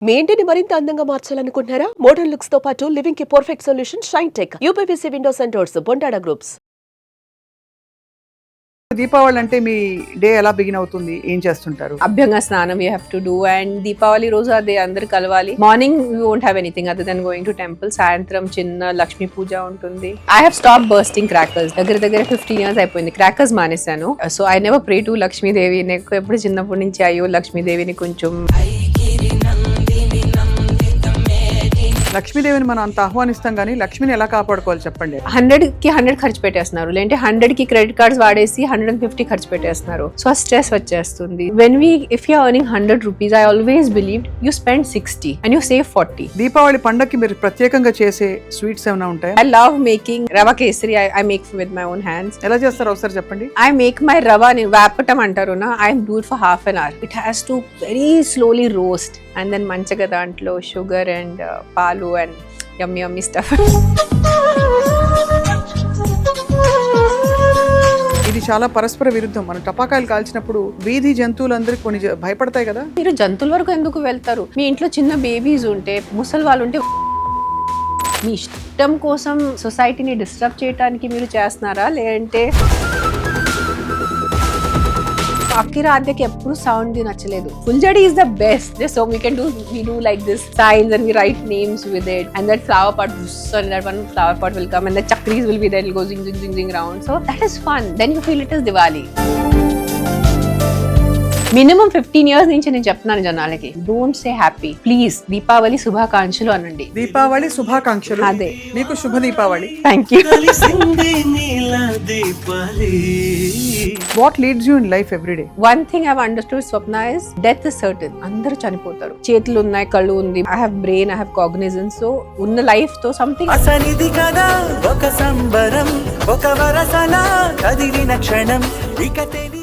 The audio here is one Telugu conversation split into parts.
మీ ఇంటిని మరింత అందంగా మార్చాలనుకుంటున్నారా? మోడర్న్ లుక్స్ తో పాటు లివింగ్ కి perfect solution shine tech UPVC Windows and doors Bondada groups. Deepavali అంటే మీ డే ఎలా బిగిన్ అవుతుంది? ఏం చేస్తుంటారు? అభ్యంగ స్నానం you have to do and Deepavali రోజు అదే అందరు కలవాలి. Morning you won't have anything other than going to temple. సాయంత్రం చిన్న లక్ష్మీ పూజ ఉంటుంది. I have stop bursting crackers. దగ్గర 15 years అయిపోయింది క్రాకర్స్ మానేశాను. So I never pray to Lakshmidevi. నాకు ఎప్పుడు చిన్నప్పటి నుంచి అయ్యో లక్ష్మీదేవిని కొంచెం లక్ష్మీదేవిని మనం అంత ఆహ్వానిస్తాం కానీ లక్ష్మిని ఎలా కాపాడుకోవాలి చెప్పండి. 100కి 100 ఖర్చు పెట్టేస్తున్నారు, లేదంటే 100కి క్రెడిట్ కార్డ్స్ వాడేసి 150 ఖర్చు పెట్టేస్తున్నారు. సో ఆ స్ట్రెస్ వచ్చేస్తుంది. If you earning 100 rupees, I always believed you spend 60 and you save 40. Deepavali పండగకి మీరు ప్రత్యేకంగా చేసే స్వీట్స్ ఏమైనా ఉంటాయా? I love making rava kesari. I make with my own hands. ఎలా చేస్తారో ఒకసారి చెప్పండి. I make my rava వేపటం అంటారు నా. I do it for half an hour. It has to very slowly roast and then మంచిగా దాంట్లో sugar and పాలు and yummy stuff. ఇది చాలా పరస్పర విరుద్ధం. మనం టపాకాయలు కాల్చినప్పుడు వీధి జంతువులందరికీ కొన్ని భయపడతాయి కదా. మీరు జంతువుల వరకు ఎందుకు వెళ్తారు? మీ ఇంట్లో చిన్న బేబీస్ ఉంటే, ముసలి వాళ్ళు ఉంటే, మీ ఇష్టం కోసం సొసైటీని డిస్టర్బ్ చేయడానికి మీరు చేస్తున్నారా? లేదంటే అకిరాధ్యకి ఎప్పుడు సౌండ్ నచ్చలేదు. Phuljhadi is the best. So we do like this signs and we write names with it, and that flower pot, and that one flower pot will come and the chakris will be there, it'll go zing zing zing zing round. So that is fun. Then you feel it is Diwali. Minimum 15 years నుంచి నేను చెప్తున్నాను జనాలకి, don't say happy, please Deepavali శుభాకాంక్షలు అనండి. దీపావళి శుభాకాంక్షలు. అదే. మీకు శుభ Deepavali. Thank you. What leads you in life every day? One thing I have understood, Swapna, is death is certain. అందరూ చనిపోతారు. చేతులు ఉన్నాయి, కళ్ళు ఉంది, I have brain, I have cognizance. So ఉన్న లైఫ్ తో సంథింగ్ అసనిది కదా ఒక సంబరం, ఒక వరసన కదిలిన క్షణం ఇక తెలియదు.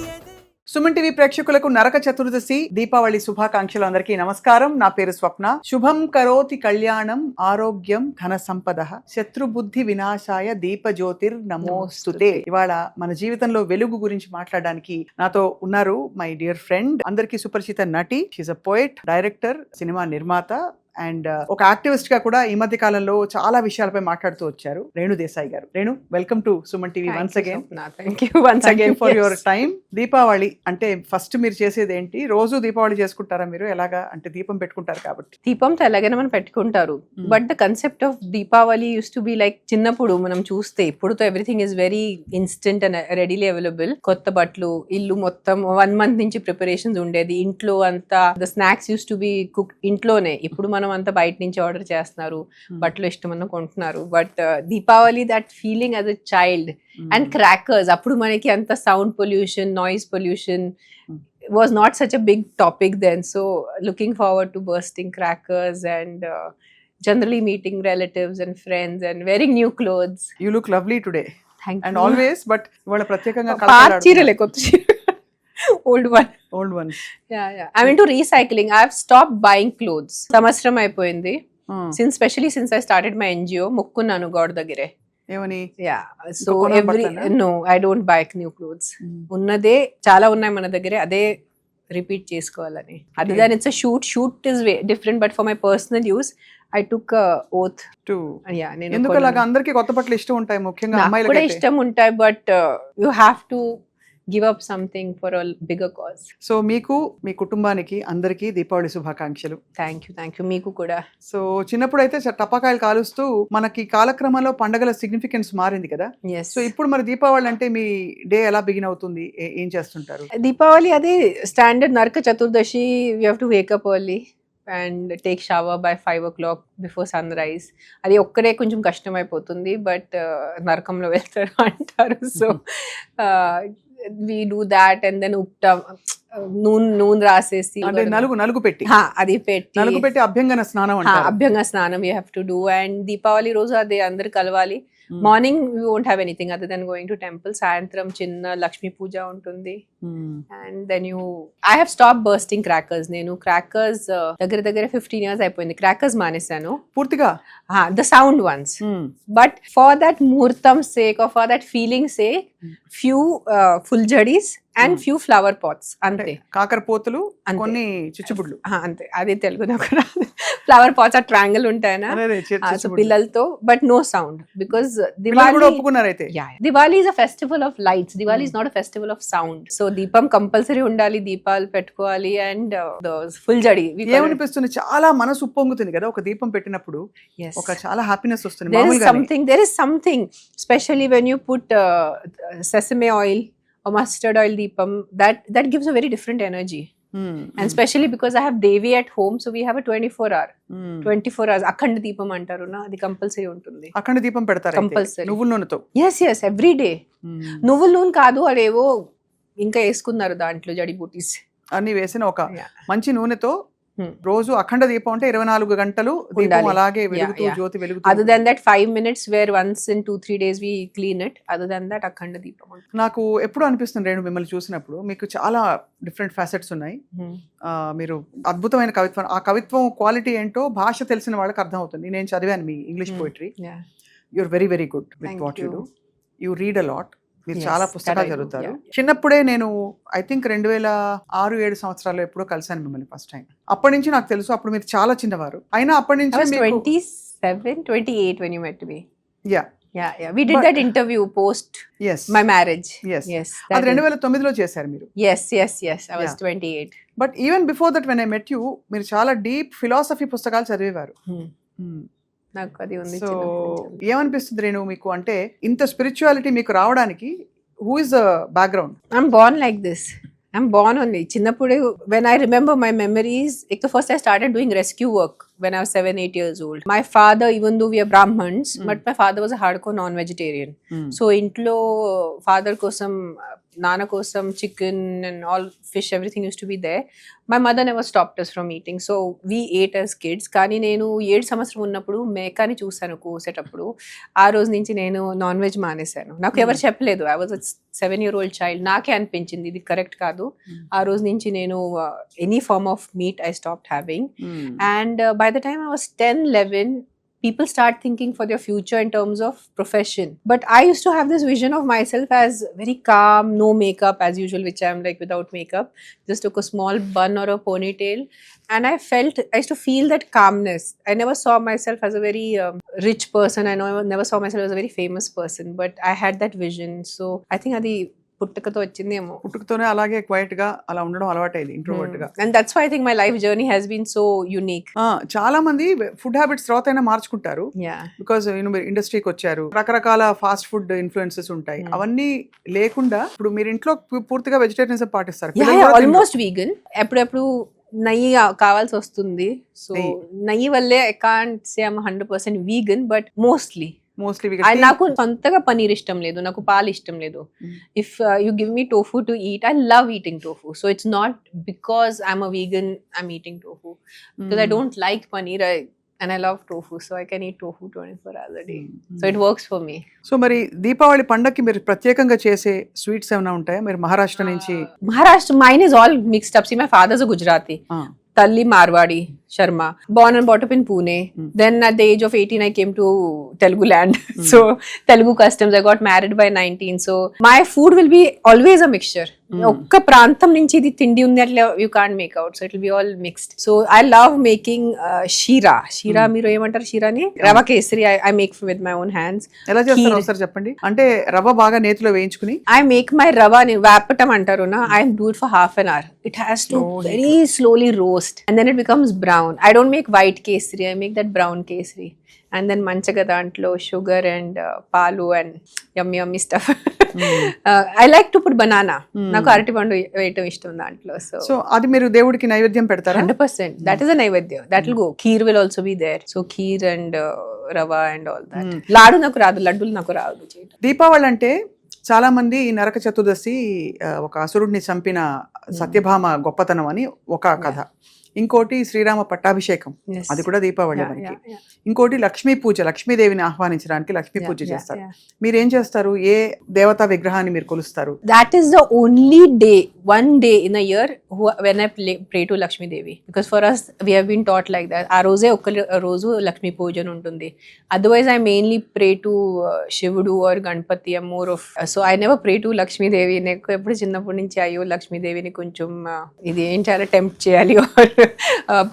సుమన్ టీవీ ప్రేక్షకులకు నరక చతుర్దశి దీపావళి శుభాకాంక్షలు. అందరికీ నమస్కారం. నా పేరు స్వప్న. శుభం కరోతి కళ్యాణం ఆరోగ్యం ధన సంపద శత్రుబుద్ధి వినాశాయ దీపజ్యోతిర్ నమోస్తుతే. ఇవాళ మన జీవితంలో వెలుగు గురించి మాట్లాడడానికి నాతో ఉన్నారు మై డియర్ ఫ్రెండ్, అందరికీ సుపరిచిత నటి, she's a poet, director, cinema నిర్మాత అండ్ ఒక యాక్టివిస్ట్ గా కూడా ఈ మధ్య కాలంలో చాలా విషయాలపై మాట్లాడుతూ వచ్చారు, రేణు దేశాయ్ గారు. Renu, welcome to Suman TV once again. Thank you for your time. Deepavali అంటే ఫస్ట్ మీరు చేసేది ఏంటి? రోజు దీపావళి చేసుకుంటారా మీరు? ఎలాగా అంటే దీపం పెట్టుకుంటారు కాబట్టి. దీపంతో ఎలాగైనా మనం పెట్టుకుంటారు, but the concept of Deepavali used to be like, చిన్నప్పుడు మనం చూస్తే ఇప్పుడుతో everything is very instant and readily available. కొత్త బట్టలు, ఇల్లు మొత్తం 1 month నుంచి ప్రిపరేషన్స్ ఉండేది. ఇంట్లో అంతా the snacks use to B cook ఇంట్లోనే. ఇప్పుడు మనం అంతా బయట నుంచి ఆర్డర్ చేస్తున్నారు, బట్టలు ఇష్టమన్నా కొంటున్నారు. But Deepavali, that feeling as a child, and crackers, అప్పుడు మనకి అంత sound pollution, noise pollution was not such a big topic then. So looking forward to bursting crackers and generally meeting relatives and friends and wearing new clothes. You look lovely today. Thank and you. always, but ఇవాళ ప్రత్యేకంగా పాత చీరలే, కొత్త చీర, old ones. Yeah. I'm into recycling. I've stopped buying clothes. సంవత్సరం అయిపోయింది. Especially since I started my NGO, ముక్కున్నాను గోడ దగ్గరే. ఏమని? Yeah. So no, I don't buy new clothes. ఉన్నదే చాలా ఉన్నాయి మన దగ్గరే, అదే రిపీట్ చేసుకోవాలని. అదే దాని it's shoot is different, but for my personal use I took a oath to. Yeah, ఎందుకు అలాగా? అందరికీ కొత్త బట్టలు ఇష్టం ఉంటాయి, ముఖ్యంగా అమ్మాయిలకి కూడా ఇష్టం ఉంటాయి, but you have to give up something for a bigger cause. So మీకు, మీ కుటుంబానికి, అందరికీ దీపావళి శుభాకాంక్షలు. Thank you. మీకు కూడా. సో చిన్నప్పుడు అయితే టపాకాయలు కాలుస్తూ మనకి కాలక్రమంలో పండగల సిగ్నిఫికెన్స్ మారింది కదా. Yes. సో ఇప్పుడు మరి దీపావళి అంటే మీ డే ఎలా బిగిన్ అవుతుంది? ఏం చేస్తుంటారు? దీపావళి అదే standard Naraka Chaturdashi. You have to wake up early and take shower by 5 o'clock before sunrise. అది ఒక్కడే కొంచెం కష్టమైపోతుంది, బట్ నరకంలో వెళ్తారు అంటారు. So we do that and then నూనె రాసేసి, అంటే నలుగు పెట్టి, అది పెట్టి అభ్యంగన స్నానం అంటారు. అభ్యంగ స్నానం you have to do. And Deepavali రోజు అదే అందరు కలవాలి. Morning we won't have anything other than going to temple. సాయంత్రం చిన్న లక్ష్మీ పూజ ఉంటుంది. And then I have stopped bursting crackers. నేను crackers దగ్గర 15 years అయిపోయింది. crackers మానేశాను పూర్తిగా. The sound ones. But for that muhurtam sake or for that feeling sake, few fuljadis and few flower pots. అంతే. కాకరపోతులు, కొన్ని చిచ్చుబుడ్లు. అంతే. అది తెలుగు నాకు రాదు. ఫ్లవర్ పాట్స్ ఆ ట్రయాంగిల్ ఉంటాయనా, సో పిల్లలతో, but no sound, because Diwali ఒప్పుకున్నారు అయితే. Diwali is a festival of lights. Diwali is not a festival of sound. So దీపం కంపల్సరీ ఉండాలి, దీపాలు పెట్టుకోవాలి, అండ్ ఫుల్ జడి. ఏమనిపిస్తుంది, చాలా మనసు ఉప్పొంగుతుంది కదా ఒక దీపం పెట్టినప్పుడు, ఒక చాలా హ్యాపీనెస్ వస్తుంది. there is something especially when you put sesame oil or mustard oil deepam, that gives a very different energy. And especially because I have Devi at home, so we have a 24 hours అఖండ దీపం అంటారు నా, అది కంపల్సరీ ఉంటుంది. అఖండ దీపం పెడతారు కంపల్సరీ నువ్వుల నూనెతో. yes every day. నువ్వుల నూనె కాదు, అదేవో ఇంకా వేసుకున్నారు దాంట్లో జడి బూటీస్ అన్ని వేసిన ఒక మంచి నూనెతో రోజు అఖండ దీపం అంటే 24 గంటలు దీపం అలాగే వెలుగుతూ, జ్యోతి వెలుగుతూ. Other than that 5 minutes where once in 2-3 days we clean it. Other than that అఖండ దీపం. నాకు ఎప్పుడు అనిపిస్తుంది రేణు, మిమ్మల్ని చూసినప్పుడు మీకు చాలా డిఫరెంట్ ఫ్యాసెట్స్ ఉన్నాయి. మీరు అద్భుతమైన కవిత్వం, ఆ కవిత్వం క్వాలిటీ ఏంటో భాష తెలిసిన వాళ్ళకి అర్థం అవుతుంది. నేను చదివాను మీ English poetry. You are very very good with what you do. You read a lot. మీరు చాలా పుస్తకాలు చదువుతారు. చిన్నప్పుడే నేను ఐ థింక్ 2006-7 సంవత్సరాలు ఎప్పుడో కలిసాను మిమ్మల్ని ఫస్ట్ టైం. అప్పటి నుంచి నాకు తెలుసు, అప్పుడు మీరు చాలా చిన్నవారు. అయినా అప్పటి నుంచి 27-28 when you met me. Yeah. We did that interview post my marriage. Yes. అది 2009లో చేశారు మీరు. Yes. I was 28. But even before that when I met you, మీరు చాలా డీప్ ఫిలాసఫీ పుస్తకాలు చదివేవారు. నాకు అది ఉంది. సో ఏమనిపిస్తుంది రేణు మీకు, అంటే ఇంత స్పిరిచువాలిటీ మీకు రావడానికి who is the background? I'm born like this. I'm born only. చిన్నప్పుడు when I remember my memories, first I started doing rescue work when I was 7-8 years old. My father, even though we are Brahmins, but my father was a hardcore non-vegetarian. So ఇంట్లో ఫాదర్ కోసం, నాన్న కోసం chicken and all fish, everything used to be there. My mother never stopped us from eating. So we ate as kids. కానీ నేను 7 సంవత్సరం ఉన్నప్పుడు మేకాని చూసాను కోసేటప్పుడు. ఆ రోజు నుంచి నేను నాన్ వెజ్ మానేశాను. నాకు ఎవరు చెప్పలేదు. I was a 7-year-old child. నాకే అనిపించింది ఇది కరెక్ట్ కాదు. ఆ రోజు నుంచి నేను any form of meat I stopped having. And by the time I was 10-11, people start thinking for their future in terms of profession. But I used to have this vision of myself as very calm, no makeup as usual, which I'm like without makeup. Just took a small bun or a ponytail. And I used to feel that calmness. I never saw myself as a very rich person. I never saw myself as a very famous person. But I had that vision. So I think adi పుట్టుకతో వచ్చిందేమో. పుట్టుకతోనే అలాగే క్వైట్ గా అలా ఉండడం అలవాటైంది, ఇంట్రోవర్ట్ గా. And that's why I think my life journey has been so unique. చాలా మంది ఫుడ్ హ్యాబిట్స్ తర్వాత అయినా మార్చుకుంటారు, బికాస్ మీరు ఇండస్ట్రీకి వచ్చారు, రకరకాల ఫాస్ట్ ఫుడ్ ఇన్ఫ్లుయెన్సెస్ ఉంటాయి. అవన్నీ లేకుండా ఇప్పుడు మీరు ఇంట్లో పూర్తిగా వెజిటేరియనిజం పాటిస్తారు. Almost vegan. ఎప్పుడెప్పుడు నెయ్యి కావాల్సి వస్తుంది. సో నెయ్యి వల్లే I can't say I am 100% vegan, but mostly నాకు సొంతగా పనీర్ ఇష్టం లేదు, నాకు పాలు ఇష్టం లేదు. If you give me tofu to eat, I love eating tofu. So it's not because I'm a vegan I'm eating tofu, because I don't like paneer and I love tofu, so I can eat tofu 24 hours a day. So it works for me. So మరి దీపావళి పండగకి మీరు ప్రత్యేకంగా చేసే స్వీట్స్ ఏమైనా ఉంటాయా? మీరు మహారాష్ట్ర నుంచి. Mine is all mixed up. See, my father's a Gujarati. Talli Marwadi Sharma, born and brought up in Pune. Then at the age of 18 I came to Telugu land. So Telugu customs. I got married by 19. So my food will be always a mixture. ఒక్క ప్రాంతం నుంచి ఇది తిండి ఉంది అట్లా you can't make out. So it will be all mixed. So I love making sheera. మీరు ఏమంటారు షీరాని? Rava kesari I make with my own hands. ఎలా చేస్తారు ఒకసారి చెప్పండి. అంటే రవ బాగా నేతిలో వేయించుకుని ఐ మేక్ మై రవ వేపటం అంటారు నా. I do it for half an hour. It has to very slowly roast and then it becomes brown. I don't make white kesari, I make that brown kesari. And then manchaga dantlo sugar and palu and yummy stuff. I like to put banana. Naku arati pandu veyam ishtam dantlo. So adi meeru devudiki naivedyam pedtara? 100%. That is a naivedyam. That will go. Kheer will also be there. So kheer and rava and all that. Ladu naku raadu, laddulu naku raadu cheyadam. Deepavali అంటే చాలా మంది ఈ నరక చతుర్దశి ఒక అసురుడిని చంపిన సత్యభామ గొప్పతనం అని ఒక కథ. ఇంకోటి శ్రీరామ పట్టాభిషేకం, Yes. అది కూడా దీపావళి Yeah, మనకి. yeah, yeah. ఇంకోటి లక్ష్మీ పూజ, లక్ష్మీదేవిని ఆహ్వానించడానికి లక్ష్మీ పూజ Yeah, చేస్తారు. yeah. మీరేం చేస్తారు? ఏ దేవతా విగ్రహాన్ని మీరు కొలుస్తారు? That is the only day, one day in a year when I pray to Lakshmi Devi. Because for us, we have been taught like that. ఆ రోజే ఒక రోజు లక్ష్మీ పూజన ఉంటుంది. Otherwise, I mainly pray to Shivudu or Ganpati. I'm more of... So, I never pray to Lakshmi Devi. నాకు ఎప్పుడు చిన్నప్పటి నుంచి అయ్యో లక్ష్మీ దేవిని కొంచెం ఇది ఏం చేయాలి, టెంప్ట్ చేయాలి or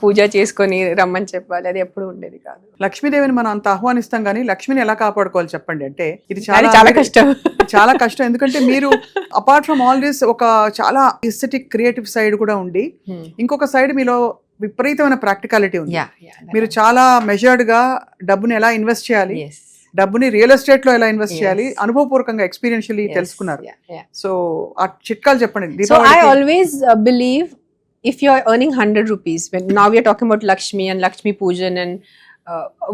పూజ చేసుకొని రమ్మని చెప్పాలి, అది ఎప్పుడు ఉండేది కాదు. లక్ష్మీదేవిని మనం అంత ఆహ్వానిస్తాం కానీ లక్ష్మిని ఎలా కాపాడుకోవాలి చెప్పండి. అంటే ఇది అది చాలా కష్టం. చాలా కష్టం. ఎందుకంటే మీరు అపార్ట్ ఫ్రమ్ ఆల్ దిస్ ఒక చాలా ఎస్థెటిక్ క్రియేటివ్ సైడ్ కూడా ఉండి ఇంకొక సైడ్ మీలో విపరీతమైన ప్రాక్టికాలిటీ ఉంది. మీరు చాలా మెజర్డ్ గా డబ్బుని ఎలా ఇన్వెస్ట్ చేయాలి, డబ్బుని రియల్ ఎస్టేట్ లో ఎలా ఇన్వెస్ట్ చేయాలి అనుభవపూర్వకంగా ఎక్స్పీరియన్షియల్లీ తెలుసుకున్నారు. సో ఆ చిట్కాలు చెప్పండి. So I always believe if you are earning 100 rupees, when now we are talking about Lakshmi and Lakshmi Pujan, and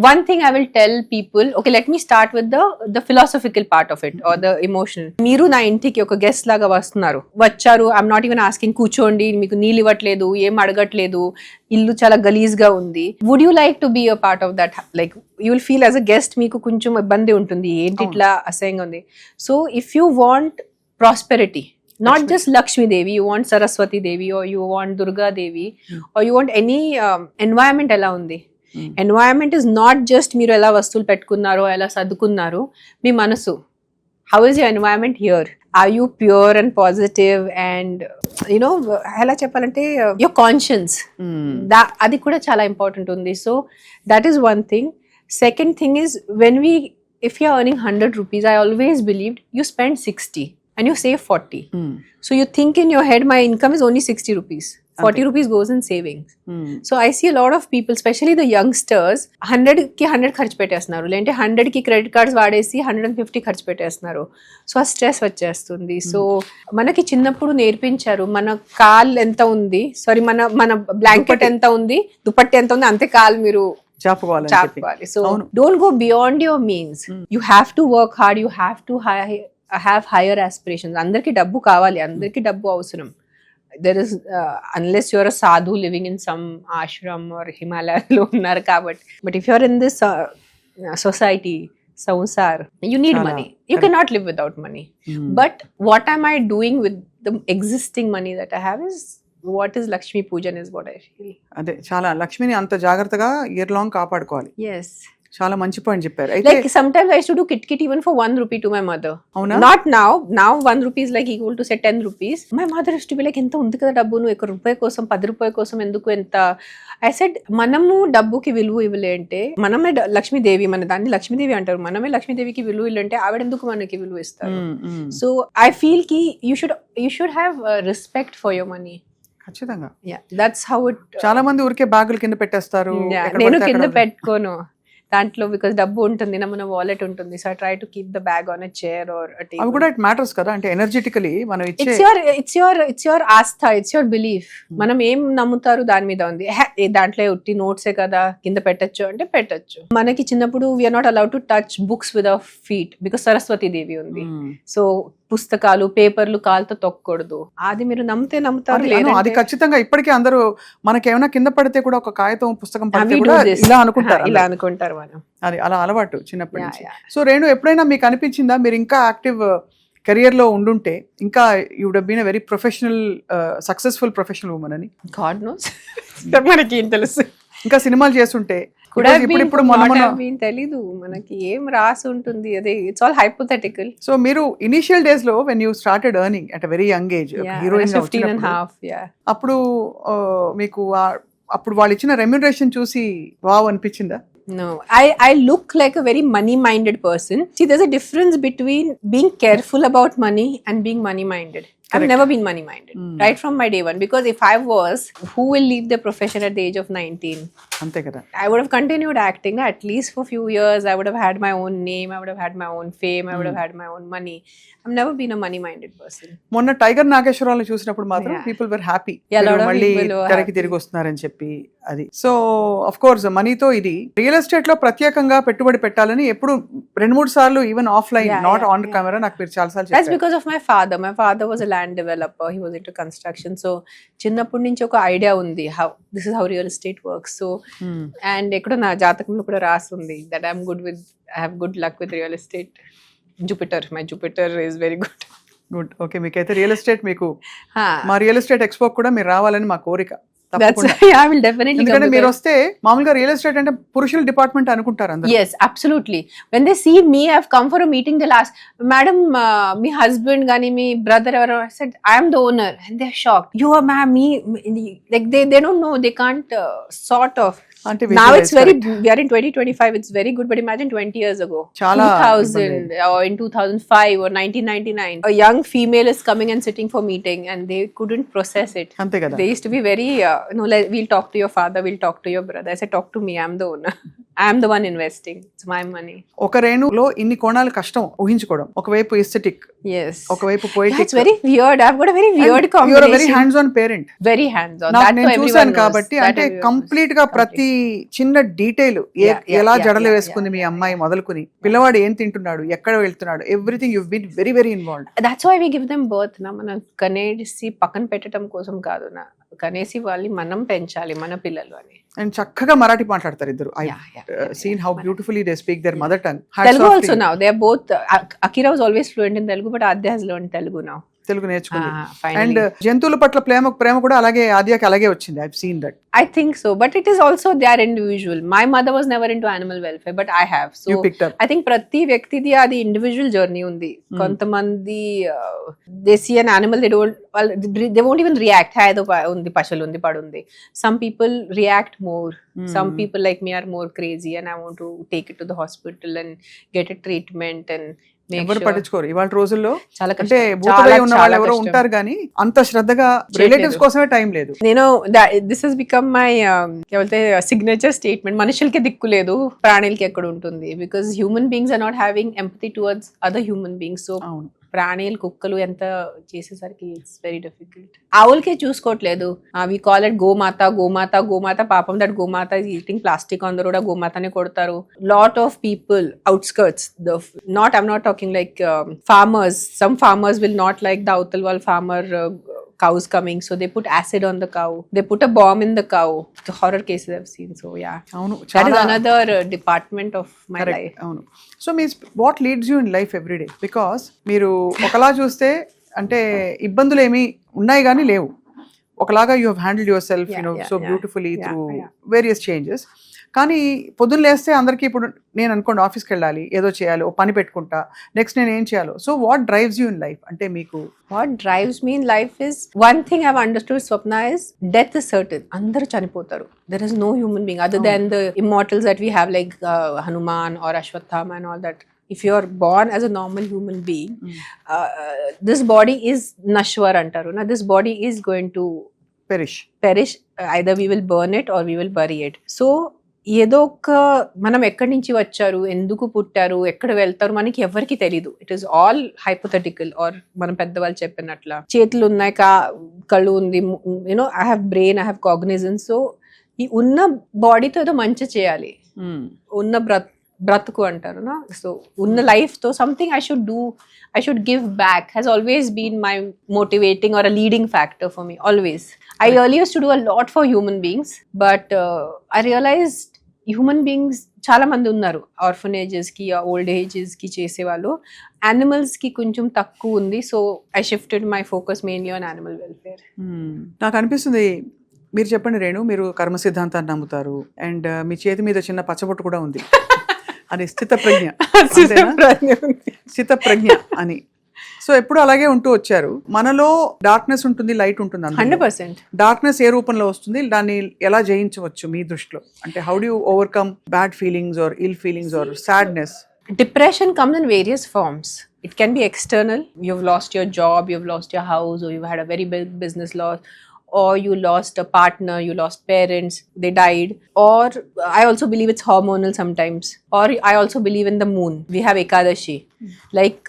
one thing I will tell people, okay, let me start with the philosophical part of it or the emotional. మీరు నా ఇంటికి ఒక గెస్ట్ లాగా వచ్చారు, ఐఎమ్ నాట్ ఈవెన్ ఆస్కింగ్, కూర్చోండి, మీకు నీళ్ళు ఇవ్వట్లేదు, ఏం అడగట్లేదు, ఇల్లు చాలా గలీజ్ గా ఉంది. Would you like to be a part of that? Like you will feel as a guest, మీకు కొంచెం ఇబ్బంది ఉంటుంది, ఏంటి ఇట్లా అసహ్యంగా ఉంది. So if you want prosperity, not just Lakshmi Devi, you want Saraswati Devi or you want Durga Devi or you want any environment ఎలా ఉంది. Environment is not just మీరు ఎలా వస్తువులు పెట్టుకున్నారో ఎలా సర్దుకున్నారు, మీ మనసు. How is your environment here? Are you pure and positive and ఎలా చెప్పాలంటే your conscience, అది కూడా చాలా ఇంపార్టెంట్ ఉంది. So that is one thing. Second thing is if you are earning 100 rupees, I always believed you spend 60 and you save 40. So you think in your head, my income is only 60 rupees. 40 rupees goes in savings. So I see a lot of people, especially the youngsters, 100 ఖర్చు పెట్టేస్తున్నారు, లేదంటే 100 క్రెడిట్ కార్డ్స్ వాడేసి 150 ఖర్చు పెట్టేస్తున్నారు. సో ఆ స్ట్రెస్ వచ్చేస్తుంది. సో మనకి చిన్నప్పుడు నేర్పించారు, మన కాల్ ఎంత ఉంది, సారీ మన బ్లాంకెట్ ఎంత ఉంది, దుపట్టి ఎంత ఉంది, అంతే కాల్ మీరు చాపుకోవాలి. So don't go beyond your means. You have to work hard, you have to have higher aspirations. అందరికి డబ్బు కావాలి, అందరికి డబ్బు అవసరం. There is unless you're a sadhu living in some ashram or Himalaya lo unnaru kabatti, but if you're in this society samsar, you need money. You cannot live without money. But what am I doing with the existing money that I have is what is Lakshmi Pujan is what I feel. అదే చాలా లక్ష్మిని అంత జాగ్రత్తగా ఇయర్ లాంగ్ కాపాడుకోవాలి. Yes. చాలా మంచి పాయింట్ చెప్పారు. Like sometimes I used to do kit even for 1 rupee to my mother. Not now 1 rupee is like equal to say 10 rupees. My mother used to be like, ఎంత ఉంది కదా డబ్బు, నువ్వు 1 రూపాయి కోసం 10 రూపాయల కోసం ఎందుకు ఎంత. I said, మనము డబ్బుకి విలువ ఇవ్వలే అంటే, మనమే లక్ష్మీదేవి, మన దాన్ని లక్ష్మీదేవి అంటారు, మనమే లక్ష్మీదేవికి విలువ ఇల్లంటే ఆవిడ ఎందుకు మనకి విలువ ఇస్తారు. సో ఐ ఫీల్ కి you should have respect for your money. ఖచ్చితంగా. That's how it. చాలా మంది ఊరికే బ్యాగుల కింద పెట్టేస్తారు. నేను కింద పెట్టుకోను దాంట్లో, బికాస్ డబ్బు ఉంటుంది, మన వాలెట్ ఉంటుంది. So I try to keep the bag on a chair or a table. అవి కూడా ఇట్ మ్యాటర్స్ కదా, అంటే ఎనర్జెటికలీ మనం ఇచ్చే it's your aastha, it's your belief. మనం ఏం నమ్ముతారు దాని మీద ఉంది. దాంట్లో ఉట్టి నోట్సే కదా, కింద పెట్టచ్చు అంటే పెట్టచ్చు. మనకి చిన్నప్పుడు we are not allowed to touch books with our feet because Saraswati Devi ఉంది. సో పుస్తకాలు, పేపర్లు కాలుతో తొక్కకూడదు. అది మీరు నమ్ముతారు. అది ఖచ్చితంగా ఇప్పటికీ అందరూ మనకేమైనా కింద పడితే కూడా ఒక కాగితం పుస్తకం పడితే కూడా ఇలా అనుకుంటారు మనం. అది అలా అలవాటు చిన్నప్పటి నుంచి. సో రేణు, ఎప్పుడైనా మీకు అనిపించిందా మీరు ఇంకా యాక్టివ్ కెరియర్ లో ఉండుంటే ఇంకా you would have been a very professional successful professional women అని? గాడ్ నోస్, మనకి ఏం తెలుసు. ఇంకా సినిమాలు చేస్తుంటే తెలీదు, మనకి ఏం రాసి ఉంటుంది, అదే ఇట్స్ ఆల్ హైపోథెటికల్. సో మీరు ఇనిషియల్ డేస్ లో when you started earning at very young age, heroine అప్పుడు మీకు అప్పుడు వాళ్ళు ఇచ్చిన రెమ్యునరేషన్ చూసి వావ్ అనిపించిందా? No, I look like a very money-minded person. See, there's a difference between being careful about money and being money-minded. I've never been money-minded, right from my day one. Because if I was, who will leave their profession at the age of 19? Ante kada. I would have continued acting at least for a few years. I would have had my own name. I would have had my own fame. I would have had my own money. I've never been a money-minded person. మొన్న టైగర్ నాగేశ్వరరావుని చూసినప్పుడు మాత్రం పీపుల్ వర్ హ్యాపీ, మళ్ళీ తెరకి తిరిగి వస్తున్నారని చెప్పి. అది సో ఆఫ్ కోర్స్ మనీతో ఇది రియల్ ఎస్టేట్ లో ప్రత్యేకంగా పెట్టుబడి పెట్టాలని ఎప్పుడు 2-3 సార్లు even offline, not on camera, నాకు మీరు చాలా సార్లు చెప్పారు. That's because of my father. My father was a land developer, he was into construction. So చిన్నప్పటి నుంచి ఒక ఐడియా ఉంది, this is how real estate works. So and ఎక్కడో నా జాతకంలో కూడా రాస్తుంది that I'm good with, I have good luck with real estate. Jupiter, my Jupiter is very good. Good. Okay, మీకైతే రియల్ ఎస్టేట్, మీకు మా రియల్ ఎస్టేట్ ఎక్స్పో కూడా మీరు రావాలని మా కోరిక. తప్పకుండా. I will definitely ఎందుకంటే come మీరు because- వస్తే మామూలుగా రియల్ ఎస్టేట్ అంటే పురుషుల డిపార్ట్మెంట్ అనుకుంటారు అందరూ. Yes, absolutely. When they see me, I've come for a meeting. They'll ask, "Madam, me husband gani, me brother." I said, "I am the owner," and they're shocked. You are, ma'am, me. Like they don't know. They can't sort of. అంటే Now it's visualize very. correct. We are in 2025. It's very good. But imagine 20 years ago, Chala 2000 or in 2005 or 1999, a young female is coming and sitting for meeting, and they couldn't process it. అంతే కదా. They used to be very, we'll talk to your father, we'll talk to your brother. I said, talk to me, I'm the owner. I'm the one investing. It's my money. ఒక రేణులో ఇన్ని కోణాలు కష్టం ఊహించుకోవడం. ఒకవైపు ఎస్థెటిక్, Yes. ఒకవైపు Yeah, poetic. it's very weird. I've got a very weird your combination. Very hands on parent. Very hands-on. నాకు That నేను too everyone చూశాను knows. కాబట్టి, That అంటే everyone కంప్లీట్ గా knows. ప్రతి చిన్న డీటెయిల్, Yeah, ఎలా yeah, జడలు yeah, వేసుకుంది yeah, మీ yeah, అమ్మాయి మొదలుకుని, పిల్లవాడు ఏం తింటున్నాడు, ఎక్కడ వెళ్తున్నాడు, everything you been very very involved. That's why we give them birth. Na మనం కనేసి పక్కన పెట్టడం కోసం కాదు, నా కనేసి వాళ్ళని మనం పెంచాలి, మన పిల్లలు అని. అండ్ చక్కగా మరాఠీ మాట్లాడతారు ఇద్దరు. I Yeah, yeah. Scene how beautifully they speak there mother tongue. Telugu also now. They are both. Akira was always fluent in Telugu, but Adya has learned Telugu now. Telugu నేర్చుకుంది. Finally. అండ్ జంతువుల పట్ల ప్రేమ కూడా అలాగే ఆద్యాకి అలాగే వచ్చింది. I have seen that. I think so, but it is also they are individual. My mother was never into animal welfare, but I have. So You picked up. I think prati వ్యక్తిది అది individual journey ఉంది. కొంతమంది they see an animal, they won't even react. ఏదో ఉంది, పశువులు ఉంది, పడుంది. Some people react more. Some people like me are more crazy and I want to take it to the hospital and get a treatment and make ఎవరు sure. పట్టించుకోరు ఇవాళ రోజుల్లో. చాలా అంటే కష్టం. భూతదయ ఉన్న చాలా వాళ్ళు ఎవరో కష్టం. ఉంటారు కానీ అంత శ్రద్ధగా రిలేటివ్స్ కోసమే టైం లేదు. నేను దిస్ హెస్ బికమ్ మై ఏమంటే సిగ్నేచర్ స్టేట్మెంట్. మనుషులకి దిక్కు లేదు, ప్రాణులకి ఎక్కడ ఉంటుంది. Because human beings are not having empathy towards other human beings. So అవును. ప్రాణులు, కుక్కలు ఎంత చేసేసరికి ఇట్స్ వెరీ డిఫికల్ట్. ఆవులకే చూసుకోవట్లేదు. We call it Gomata, Gomata, Gomata. పాపం that Gomata is eating plastic on the road. గోమాతనే కొడతారు. Lot of people outskirts, I'm not talking like farmers. Some farmers will not like the Autalwal farmer cows coming, so they put acid on the cow. They put a bomb in the cow. The horror cases I've seen. So yeah, అవును. that is చాలా another department of my correct. life. అవును. So me what leads you in life every day? Because మీరు ఒకలా చూస్తే అంటే ఇబ్బందులు ఏమి ఉన్నాయి కానీ లేవు. ఒకలాగా you have handled your self Yeah, you know yeah, so yeah. Beautifully Yeah, through yeah. Various changes. కానీ పొద్దున్న లేస్తే అందరికీ ఇప్పుడు నేను అనుకోండి ఆఫీస్కి వెళ్ళాలి, ఏదో చేయాలి, ఓ పని పెట్టుకుంటా, నెక్స్ట్ నేను ఏం చేయాలో. So what drives you in life? అంటే మీకు What drives me in life is, one thing I've understood, Swapna, is death is certain. Andaru chanipotaru. There is no human being other than the immortals that we have, like Hanuman or Ashwatthama and all that. If you are born as a normal human being, this body is nashwar antaru. Na, this body is going to perish. Either we will burn it or we will bury it. So ఏదో ఒక మనం ఎక్కడి నుంచి వచ్చారు, ఎందుకు పుట్టారు, ఎక్కడ వెళ్తారు, మనకి ఎవరికి తెలీదు. It is all hypothetical. Or మనం పెద్దవాళ్ళు చెప్పినట్ల చేతులు ఉన్నాయి, కళ్ళు ఉంది, you know I have brain, I have cognizance. So ఈ ఉన్న బాడీతో ఏదో మంచి చేయాలి, ఉన్న బ్రతుకు అంటారు నా. సో ఉన్న లైఫ్ తో something I should do, I should give back has always been my motivating or a leading factor for me, always. I earlier used to do a lot for human beings, but I realized human beings చాలా మంది ఉన్నారు ఆర్ఫనేజెస్ కి, ఓల్డ్ ఏజెస్ కి చేసేవాళ్ళు. యానిమల్స్ కి కొంచెం తక్కువ ఉంది. So I shifted my focus mainly on animal welfare. నాకు అనిపిస్తుంది, మీరు చెప్పండి రేణు, మీరు కర్మ సిద్ధాంతాన్ని నమ్ముతారు అండ్ మీ చేతి మీద చిన్న పచ్చబొట్టు కూడా ఉంది అని స్థితప్రజ్ఞ అని. సో ఎప్పుడు అలాగే ఉంటూ వచ్చారు. మనలో డార్క్నెస్ ఉంటుంది, లైట్ ఉంటుంది. 100%. డార్క్నెస్ ఏ రూపంలో వస్తుంది, దాన్ని ఎలా జయించవచ్చు మీ దృష్టిలో? అంటే how do you overcome bad feelings or ill feelings or sadness? Depression comes in various forms. It can be external. You've lost your job, you've lost your house, or you've had a very big business loss, or you lost a partner, you lost parents, they died. Or I also believe it's hormonal sometimes. Or I also believe in the moon. We have Ekadashi. Like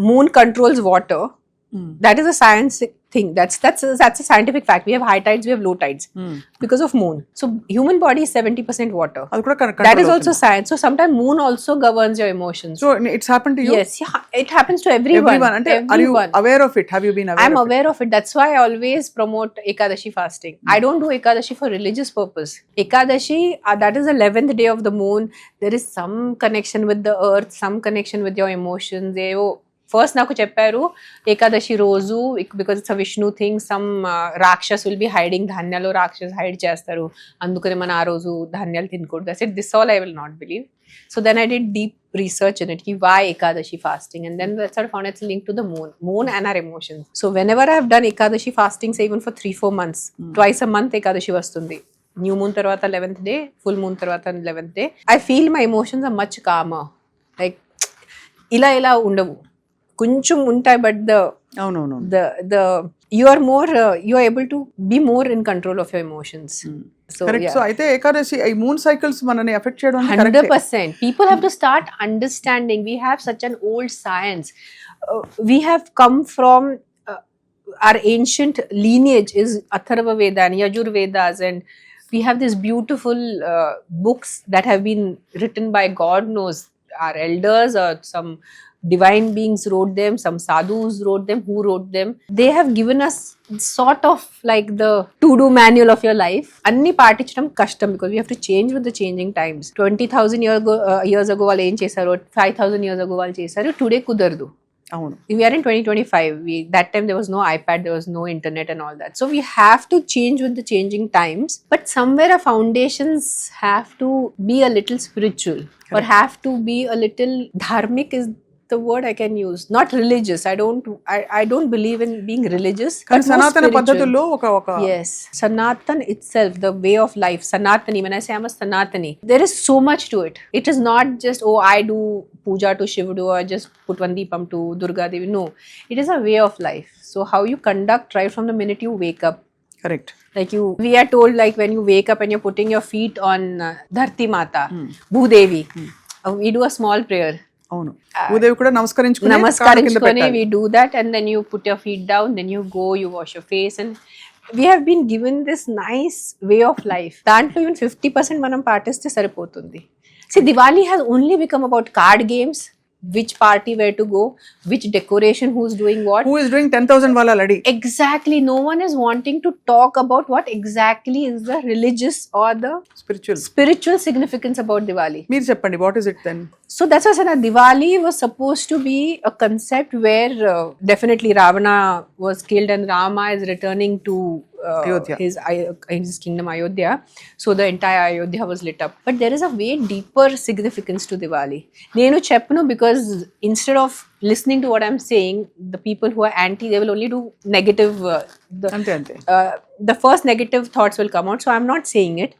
moon controls water. That is a thing. That's a scientific fact. We have high tides, we have low tides because of moon. So human body is 70% water. అది కూడా That is also science. So sometimes moon also governs your emotions. So it's happen to you Yes, yeah, it happens to everyone. అంటే are you Everyone. Aware of it, have you been I'm aware aware of it. That's why I always promote Ekadashi fasting. I don't do Ekadashi for religious purpose. Ekadashi, that is the 11th day of the moon. There is some connection with the earth, some connection with your emotions. First నాకు చెప్పారు ఏకాదశి రోజు because it's a Vishnu thing, some rakshas will be hiding, ధాన్యాలు రాక్షస్ హైడ్ చేస్తారు, అందుకని మనం ఆ రోజు ధాన్యాలు తినకూడదు. I said this all I will not believe. So then I did deep research in it. Why Ekadashi fasting? And then that's how I found it's linked to the moon and our emotions. So whenever I have done Ekadashi fasting, say even for 3-4 months, twice a month Ekadashi vastundi. New moon tarvata 11th day, full moon tarvata 11th day. I feel my emotions are much calmer. Like ila undavu. Kunchum untai, but అవునవును the you are more you are able to be more in control of your emotions. So correct. yeah. So అయితే ఏకాదశి ఈ మూన్ సైకిల్స్ మనని ఎఫెక్ట్ చేయడం అంటే correct. 100%. People have to start understanding. We have such an old science. We have come from our ancient lineage is Atharva Veda and Yajur Vedas, and we have these beautiful books that have been written by God knows our elders or some divine beings wrote them, some sadhus wrote them. Who wrote them? They have given us sort of like the to-do manual of your life. Anni paatichadam kashtam because we have to change with the changing times. 20,000 years ago వాళ్ళు ఏం చేశారో 5,000 years ago వాళ్ళు చేశారు, టుడే కుదరదు. అవును. We are in 2025. That time there was no iPad, there was no internet and all that. So we have to change with the changing times. But somewhere our foundations have to be a little spiritual. Correct. Or have to be a little dharmic is the word I can use. Not religious. I don't believe in being religious. కానీ but more సనాతన spiritual. పద్ధతుల్లో ఒక Yes, Sanatan itself, the way of life, Sanatani. When I say I'm a Sanatani, there is so much to it. It is not just, oh, I do puja to Shivudu or just put one deepam to Durga Devi. No, it is a way of life. So how you conduct right from the minute you wake up. Correct. Like we are told like when you wake up and you're putting your feet on Dharti Mata, Bhudevi, we do a small prayer. అవును. భూదేవి కూడా నమస్కరించుకొని Namaskarinchukone, we do that, and then you put your feet down, then you go, you wash your face, and we have been given this nice way of life. Dantlo even 50% మనం పాటిస్తే సరిపోతుంది. See, Diwali has only become about card games, which party where to go, which decoration, who's doing what. Who is doing 10,000 వాళ్ళ లడి. Exactly, no one is wanting to talk about what exactly is the religious or the spiritual significance about Diwali. మీరు చెప్పండి, what is it then? So that's why I said that Diwali was supposed to be a concept where definitely Ravana was killed and Rama is returning to Ayodhya. his kingdom Ayodhya. So the entire Ayodhya was lit up. But there is a way deeper significance to Diwali. Nenu cheppanu because instead of listening to what I'm saying, the people who are anti, they will only do negative. Ante. The first negative thoughts will come out. So I'm not saying it.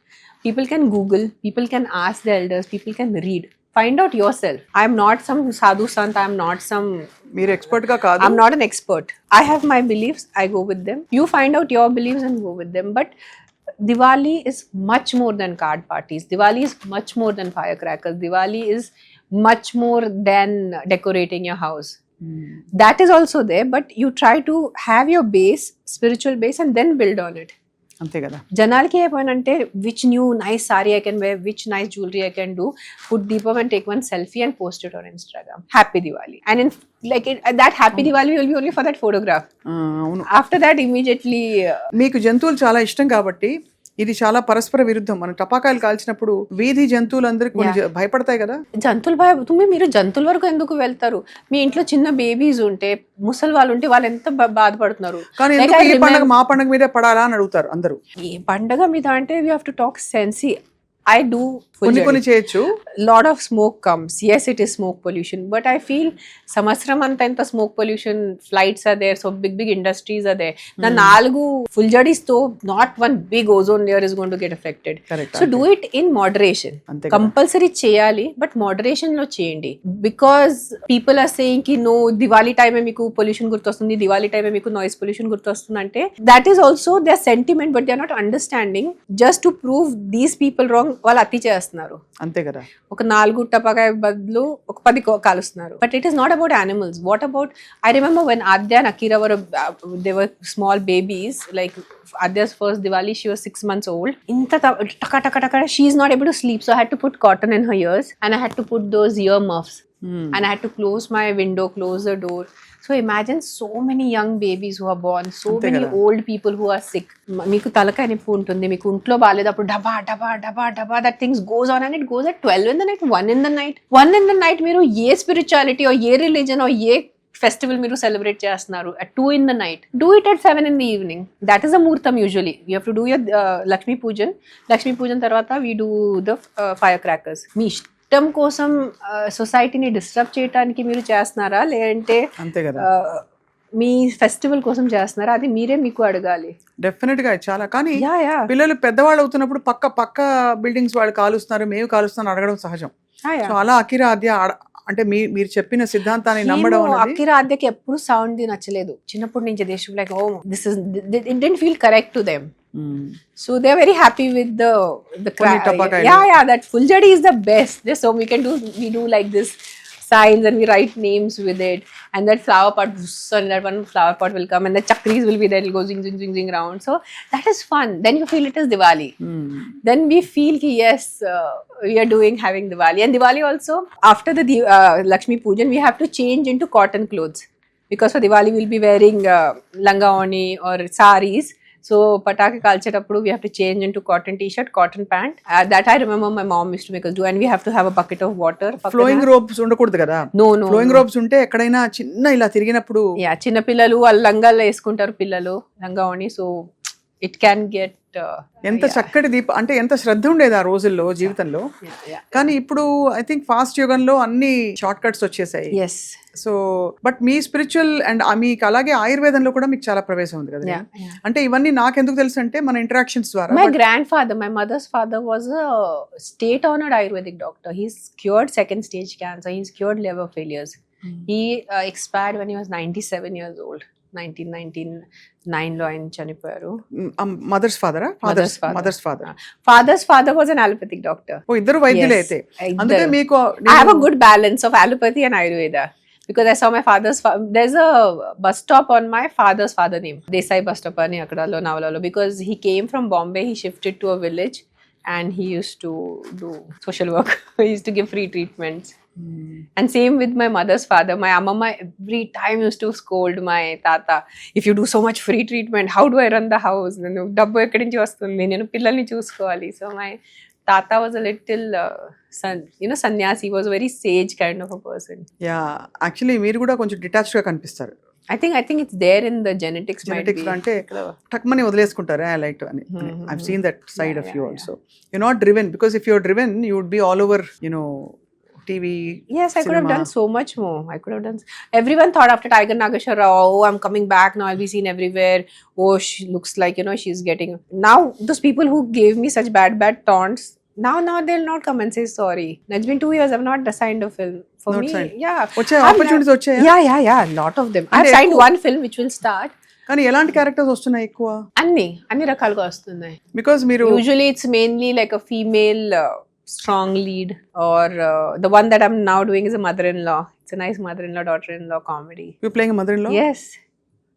People can Google. People can ask the elders. People can read. Find out yourself. I'm not some sadhu sant. I'm not some. మీరు ఎక్స్పర్ట్ గా కాదు. I'm not an expert. I have my beliefs. I go with them. You find out your beliefs and go with them. But Diwali is much more than card parties. Diwali is much more than firecrackers. Diwali is much more than decorating your house. That is also there. But you try to have your base, spiritual base, and then build on it. అంతే కదా. జనాలకి ఏమైనా which new nice sorry I can wear, which nice jewellery I can do, put deepam and take one selfie and post it on Instagram. Happy Diwali. And in like that happy Diwali will be only for that photograph. అవును. After that immediately. మీకు జంతువులు చాలా ఇష్టం కాబట్టి ఇది చాలా పరస్పర విరుద్ధం. మనం టపాకాయలు కాల్చినప్పుడు వీధి జంతువులందరూ కొన్ని భయపడతాయి కదా. జంతువులు మీరు జంతువుల వరకు ఎందుకు వెళ్తారు? మీ ఇంట్లో చిన్న బేబీస్ ఉంటే, ముసలి వాళ్ళు ఉంటే వాళ్ళు ఎంత బాధపడుతున్నారు. కానీ ఈ పండుగ మా పండుగ మీదే పడాలా అని అడుగుతారు అందరూ. ఏ పండుగ మీద అంటే we have to talk sense. I do కొన్ని చేయొచ్చు. Lot of smoke comes. Yes, it is smoke pollution, but I feel సంవత్సరం అంతా ఎంత smoke pollution, flights are there, so big industries are there. Na నాలుగు full-jadis తో not one big ozone layer is going to get affected. Correct. So do it in moderation. Compulsory చేయాలి, but moderation లో చేయండి. Because people are saying ki no, Diwali time మీకు pollution గుర్తొస్తుంది, Diwali time మీకు noise pollution గుర్తొస్తుంది అంటే, that is also their sentiment, but they are not understanding. Just to prove these people wrong, వాళ్ళు అతి చేస్తున్నారు. అంతే కదా. ఒక 4 టపాకాయ బదులు ఒక 10 కాలుస్తున్నారు. But it is not about animals. What about, I remember when Aadya and Akira were they were small babies, like Adya's first Diwali she was 6 months old. Inta taka taka taka, she is not able to sleep, so I had to put cotton in her ears and I had to put those ear muffs and I had to close my window, close the door. So imagine so many young babies who are born, so many old people who are sick. మీకు తలకాయ నొప్పి ఉంటుంది, మీకు ఒంట్లో బాగాలేదప్పుడు డబా డబా డబా డబా that things goes on and it goes at 12 in the night, 1 in the night. 1 in the night మీరు ఏ స్పిరిచువాలిటీ ఏ రిలీజన్ ఏ ఫెస్టివల్ మీరు సెలబ్రేట్ చేస్తున్నారు at 2 in the night. Do it at 7 in the evening. That is a muhurtam usually. You have to do your Lakshmi Pujan తర్వాత we do the firecrackers. మీ ఇష్టం కోసం సొసైటీని డిస్టర్బ్ చేయడానికి మీరు చేస్తున్నారా, లేదంటే అంతే కదా మీ ఫెస్టివల్ కోసం చేస్తున్నారా, అది మీరే మీకు అడగాలి. డెఫినెట్ గా చాలా. కానీ పిల్లలు పెద్దవాళ్ళు అవుతున్నప్పుడు పక్క బిల్డింగ్స్ వాళ్ళు కాలుస్తున్నారు, మేము కాలుస్తున్నాం అడగడం సహజం. సో అలా అకిరా ఆద్య అంటే మీరు చెప్పిన సిద్ధాంతాన్ని నమ్మడం. అకిరా ఆద్యకి ఎప్పుడు సౌండ్ నచ్చలేదు చిన్నప్పటి నుంచి. They should like oh this is it didn't feel correct to them. So they're very happy with the crack. Yeah, that Fuljadi is the best. So we do like this signs and we write names with it, and that flower pot, and that one flower pot will come and the chakris will be there, it'll go zing zing zing zing around. So that is fun. Then you feel it is Diwali. Then we feel ki yes, we are having Diwali. And Diwali also, after the Lakshmi Pujan, we have to change into cotton clothes, because for Diwali we'll be wearing langa oni or saris. So patake kalcheటప్పుడు we have to change into cotton t-shirt, cotton pant. That I remember my mom used to make us do, and we have to have a bucket of water. Flowing robes ఉండకూడదు కదా. No. Flowing robes ఉంటే ఎక్కడైనా చిన్న ఇలా తిరిగినప్పుడు చిన్న పిల్లలు వాళ్ళు లంగాల్లో వేసుకుంటారు, పిల్లలు లంగా ఓని. సో ఇట్ క్యాన్ గెట్ ఎంత చక్కటి అంటే ఎంత శ్రద్ధ ఉండేది ఆ రోజుల్లో జీవితంలో. కానీ ఇప్పుడు ఐ థింక్ ఫాస్ట్ యుగంలో అన్ని షార్ట్ కట్స్ వచ్చేసాయి. So but me spiritual and మీకు అలాగే ఆయుర్వేదంలో కూడా మీకు చాలా ప్రవేశం ఉంది కదా. అంటే ఇవన్నీ నాకెందుకు తెలుసు అంటే మన ఇంటరాక్షన్స్ ద్వారా. My grand father, my mother's father was state honoured ayurvedic doctor. He's cured 2nd stage cancer, he's cured liver failures. He expired when he was 97 years old. 1999 లో ఆయన చనిపోయారు. Mother's father was an allopathic doctor. ఇద్దరు వైద్యులే అయితే. అందుకే మీకు I have a good balance of allopathy and Ayurveda, because I saw my father's there's a bus stop on my father's father name, Desai bus stop ani akadalo Navalalo, because he came from Bombay, he shifted to a village and he used to do social work. He used to give free treatments. And same with my mother's father. My amma every time used to scold my tata, if you do so much free treatment, how do I run the house? Nenu dabbu ekkadi nunchi vastundi, nenu pillalni chusukovali. So my tata was a little sannyasi, was a very sage kind of a person. Yeah, actually మీరు కూడా కొంచెం డిటాచ్డ్ గా కనిపిస్తారు. I think it's there in the genetics అంటే టక్మని వదిలేసుకుంటారు. I like to I've seen that side of you also. You're not driven, because if you're driven you would be all over, TV. Yes, I could have done so much more. Everyone thought after Tiger Nageshwar Rao, oh, I'm coming back now, I'll be seen everywhere. Oh, she looks like, she's getting. Now those people who gave me such bad taunts, now they'll not come and say sorry. It's been 2 years, I've not signed a film. For not me, signed. yeah. Opportunities వచ్చాయా? Yeah, lot of them. I've signed one film which will start. కానీ ఎలాంటి క్యారెక్టర్స్ వస్తున్నాయి ఎక్కువ? అన్ని రకాలుగా వస్తున్నాయి. Because మీరు usually it's mainly like a female strong lead, or the one that I'm now doing is a mother-in-law. It's a nice mother-in-law daughter-in-law comedy. You're playing a mother-in-law? Yes.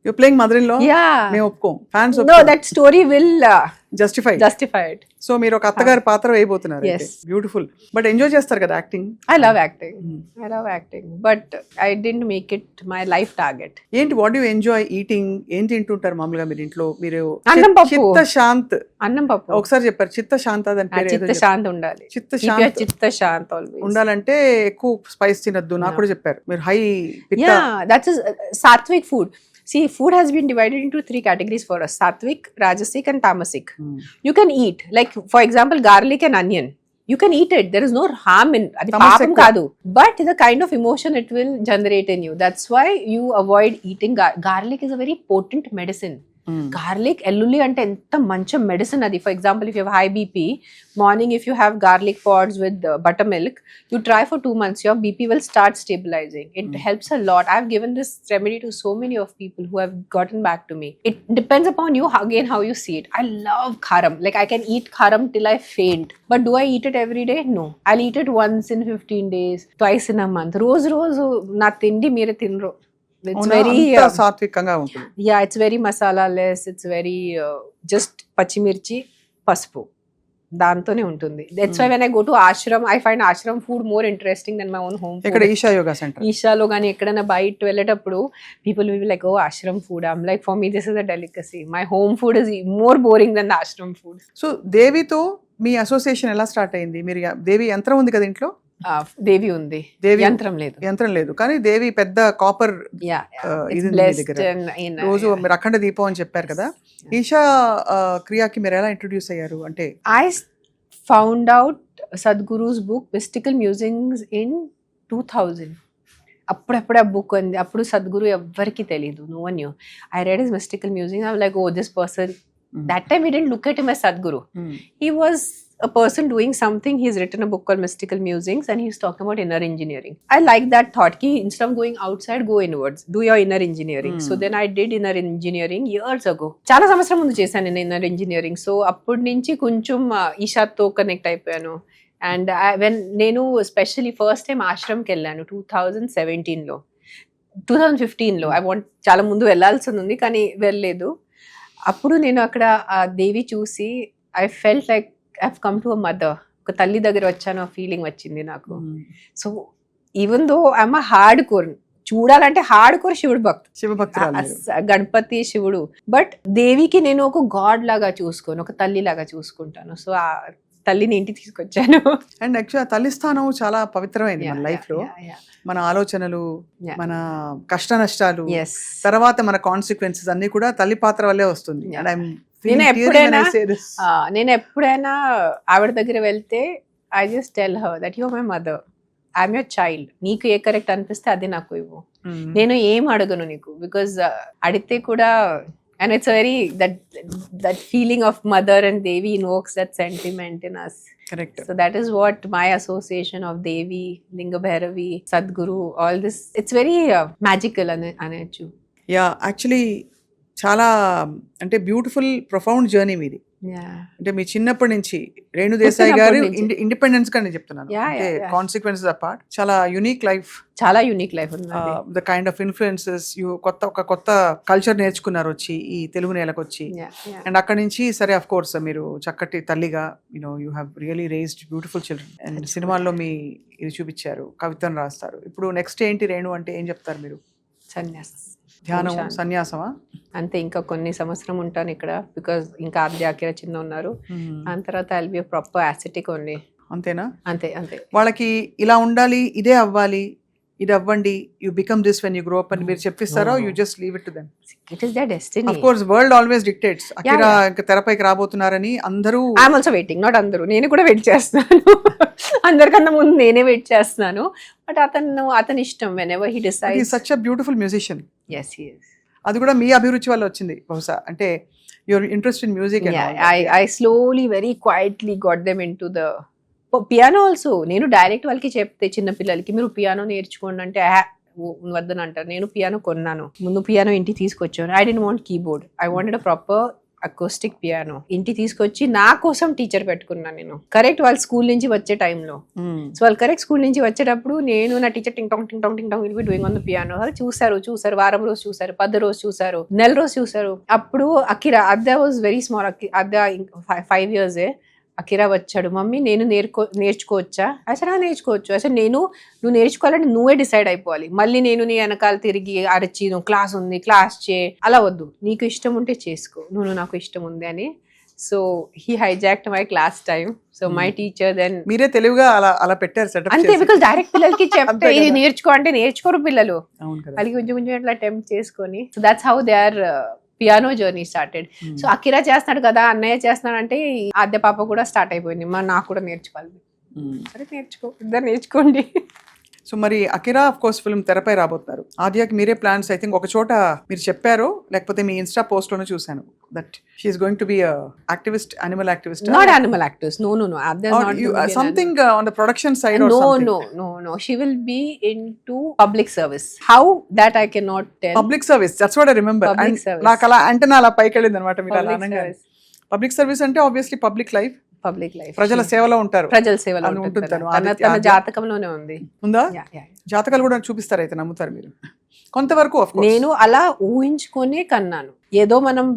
You're playing mother-in-law? Yeah. మేము ఒప్పుకోం. Fans No, that story will justify it. So మీరు ఒక అత్తగారి పాత్ర వేయబోతున్నారు. Yes. బ్యూటిఫుల్. బట్ ఎంజాయ్ చేస్తారు కదా acting? I love acting, but I didn't make it my life target. ఏంటి, what do you enjoy eating? ఏం తింటుంటారు మామూలుగా మీరు ఇంట్లో? మీరు అన్నం పప్పు. అన్నం పప్పు ఒకసారి చెప్పారు. చిత్త శాంత దాని పేరు ఏదో. చిత్త శాంత ఉండాలి. చిత్త శాంత always. ఉండాలంటే ఎక్కువ స్పైస్ తినొద్దు నాకు కూడా చెప్పారు. మీరు హై పిత్త. Yeah, that is sattvic food. See, food has been divided into 3 categories for us: sattvic, rajasic and tamasic. You can eat, like for example, garlic and onion. You can eat it. There is no harm in adi paapam kaadu, but the kind of emotion it will generate in you. That's why you avoid eating garlic is a very potent medicine. Garlic ఎల్లుల్లి అంటే ఎంత మంచి మెడిసిన్ అది. For example if you high BP, morning if you have garlic pods with butter milk, you try for 2 months, your BP will start stabilizing. It helps a lot. I've given this remedy to so many of people who have gotten back to me. It depends upon you again how you see it. I love kharam. Like I can eat kharam till I faint. But do I eat it every day? No. I'll eat it once in 15 days, twice in a month. Roz na tindi mere tinro. It's very సాత్వికంగా ఉంటుంది. Yeah, it's very masala less. It's very just pachimirchi, paspu. దాంతోనే ఉంటుంది. That's why when I go to ashram, I find ashram food more interesting than my own home food. ఇక్కడ ఈషా యోగా సెంటర్, ఈషాలో కానీ ఎక్కడైనా బయట వెళ్ళేటప్పుడు people will be like, oh, ashram food. I'm like, for me this is a delicacy. My home food is more boring than the ashram food. So దేవితో మీ అసోసియేషన్ ఎలా స్టార్ట్ అయింది? మీరు దేవి యంత్రం ఉంది కదా ఇంట్లో? దేవి ఉంది, దేవి యంత్రం లేదు కానీ దేవి పెద్ద కాపర్ ఇది ఉంది మీ దగ్గర. రోజు మీరు అఖండ దీపం అని చెప్పారు కదా, ఈషా క్రియాకి మీరు ఎలా ఇంట్రొడ్యూస్ అయ్యారు? అంటే I found out Sadhguru's book Mystical Musings in 2000. అప్పుడప్పుడు ఆ బుక్ ఉంది. అప్పుడు సద్గురు ఎవ్వరికి తెలీదు, no one knew. I read his Mystical Musings. I was like, oh, this person. That time we didn't look at him as Sadhguru. He was a person doing something. He's written a book called Mystical Musings and he's talking about inner engineering. I like that thought ki instead of going outside, go inwards, do your inner engineering. So then I did inner engineering years ago. చాలా సంవత్సరం ముందు చేశాను నేను inner engineering. So అప్పటి నుంచి కొంచెం ఈషాతో కనెక్ట్ అయిపోయాను. అండ్ వెన్ నేను స్పెషల్లీ ఫస్ట్ టైం ఆశ్రమ్కి వెళ్ళాను 2017లో, 2015లో. ఐ వాంట్ చాలా ముందు వెళ్ళాల్సి ఉంది కానీ వెళ్ళలేదు. అప్పుడు నేను అక్కడ ఆ దేవి చూసి I felt like I have come to a mother, ఒక తల్లి దగ్గర వచ్చాను ఆ ఫీలింగ్ వచ్చింది నాకు. So even though I'm a hard core, చూడాలంటే హార్డ్ కోర్ శివుడు గణపతి శివుడు, బట్ దేవికి నేను ఒక గాడ్ లాగా చూసుకోను, ఒక తల్లి లాగా చూసుకుంటాను. సో ఆ తల్లిని ఇంటికి తీసుకొచ్చాను. అండ్ యాక్చువల్లీ తల్లి స్థానం చాలా పవిత్రమైంది మన లైఫ్ లో. మన ఆలోచనలు, మన కష్ట నష్టాలు, తర్వాత మన కాన్సిక్వెన్సెస్ అన్ని కూడా తల్లి పాత్ర వల్లే వస్తుంది. నేను ఎప్పుడైనా ఆవిడ దగ్గర వెళ్తే I just tell her that you are my mother, I'm your child. నీకు ఏ కరెక్ట్ అనిపిస్తే అది నాకు ఇవ్వు, నేను ఏం అడగను నీకు. బికాజ్ అడిగితే కూడా, and it's a very that feeling of mother and Devi invokes that sentiment in us. Correct. So that is what my association of Devi, Linga Bhairavi, Sadhguru, all this, it's very magical anachu. Yeah, actually చాలా అంటే బ్యూటిఫుల్ ప్రొఫౌండ్ జర్నీ మీది. అంటే మీ చిన్నప్పటి నుంచి రేణు దేశాయ్ గారు ఇండిపెండెన్స్ గా నేను చెప్తున్నాను, అంటే కాన్సిక్వెన్సెస్ అపార్ట్ చాలా యూనిక్ లైఫ్ ఉంది. ద కైండ్ ఆఫ్ ఇన్ఫ్లుయెన్సెస్ ఒక కొత్త కల్చర్ నేర్చుకున్నారు వచ్చి ఈ తెలుగు నేలకు వచ్చి. అండ్ అక్కడి నుంచి సరే అఫ్ కోర్స్ మీరు చక్కటి తల్లిగా you have really raised beautiful children. And సినిమాల్లో మీ ఇది చూపించారు, కవితను రాస్తారు. ఇప్పుడు నెక్స్ట్ ఏంటి రేణు అంటే ఏం చెప్తారు మీరు? ధ్యానం, సన్యాసమా? అంతే, ఇంకా కొన్ని సంవత్సరం ఉంటాను ఇక్కడ. బికాజ్ ఇంకా ఆద్యాకిర చిన్న ఉన్నారు, దాని తర్వాత I'll be proper ascetic only. అంతేనా? అంతే. వాళ్ళకి ఇలా ఉండాలి, ఇదే అవ్వాలి, ఇది అవ్వండి, you become this when you grow up అని మీరు చెప్పిస్తారో you just leave it to them? It is their destiny. Of course world always dictates. Akira ఇంకా తెరపైకి రాబోతున్నారని అందరూ, I am also waiting. Not అందరూ, నేను కూడా వెయిట్ చేస్తున్నాను. అందరికన్నా ముందు నేనే వెయిట్ చేస్తున్నాను. బట్ అతని ఇష్టం. whenever he decides. He is such a beautiful musician. Yes, he is. అది కూడా మీ అభిరుచి వల్ల వచ్చింది బహుశా, అంటే your interest in music and all. I slowly very quietly got them into the piano also. నేను డైరెక్ట్ వాళ్ళకి చెప్తే చిన్న పిల్లలకి మీరు పియానో నేర్చుకోండి అంటే వద్దని అంటారు. నేను పియానో కొన్నాను, ముందు పియానో ఇంటికి తీసుకొచ్చాను. I don't want keyboard, I wanted a proper acoustic piano. ఇంటికి తీసుకొచ్చి నా కోసం టీచర్ పెట్టుకున్నాను నేను. కరెక్ట్ వాళ్ళు స్కూల్ నుంచి వచ్చే టైంలో. సో వాళ్ళు కరెక్ట్ స్కూల్ నుంచి వచ్చేటప్పుడు నేను నా teacher ting tang will be doing on the piano. చూసారు వారం రోజు చూసారు, 10 రోజు చూసారు, నెల రోజు చూసారు. అప్పుడు Akira అద్దా was very small. అద్దా 5 years. Akira వచ్చాడు, మమ్మీ నేను నేర్చుకోవచ్చా? అసలు నేర్చుకోవచ్చు. అసలు నువ్వు నేర్చుకోవాలంటే నువ్వే డిసైడ్ అయిపోవాలి. మళ్ళీ నేను నీ వెనకాల తిరిగి అరచి నువ్వు క్లాస్ ఉంది క్లాస్ చే అలా వద్దు, నీకు ఇష్టం ఉంటే చేసుకో, నువ్వు నాకు ఇష్టం ఉంది అని. So he hijacked my class time. So my teacher then మీరే తెలివిగా అలా పెట్టారు సెటప్ అంతే. బికాస్ డైరెక్ట్ పిల్లలకి చెప్తే ఇది నేర్చుకో అంటే నేర్చుకోరు పిల్లలు. వాళ్ళకి కొంచెం అట్లా అటెంప్ట్ చేసుకొని. So that's how they are piano journey started. So Akira చేస్తున్నాడు కదా, అన్నయ్య చేస్తున్నాడు అంటే ఆద్య పాప కూడా స్టార్ట్ అయిపోయింది, నాకు కూడా నేర్చుకోవాలి. సరే నేర్చుకో, ఇద్దరు నేర్చుకోండి. సో మరి అకిరా ఆఫ్ కోర్స్ ఫిల్మ్ తెరపై రాబోతున్నారు. ఆద్యాకి మీరే ప్లాన్స్ ఐ థింక్ ఒక చోట మీరు చెప్పారో లేకపోతే మీ ఇన్స్టా పోస్ట్ లోనే చూశాను that she's going to be activist, animal activist. Not animal actors. No. Adya's not going to be an something on the production side animal. Or something. No. She will be into public service. How that I cannot tell. Public service, that's what I remember. Public service. నాకు అలా అంటే అలా పైకి వెళ్ళింది అనమాట మీరు అలా Public అనగా. service. పబ్లిక్ సర్వీస్ అంటే obviously public life, Public life. ప్రజల సేవలో ఉంటారు. ప్రజల సేవలో అని ఉంటుంది ఉంటుంది తను. తన జాతకంలోనే ఉంది. ఉందా? Yeah. జాతకాలు కూడా చూపిస్తారు అయితే నమ్ముతారు మీరు కొంతవరకు? ఆఫ్ కోర్స్ నేను అలా ఊహించుకొనే కన్నాను. ఏదో మనం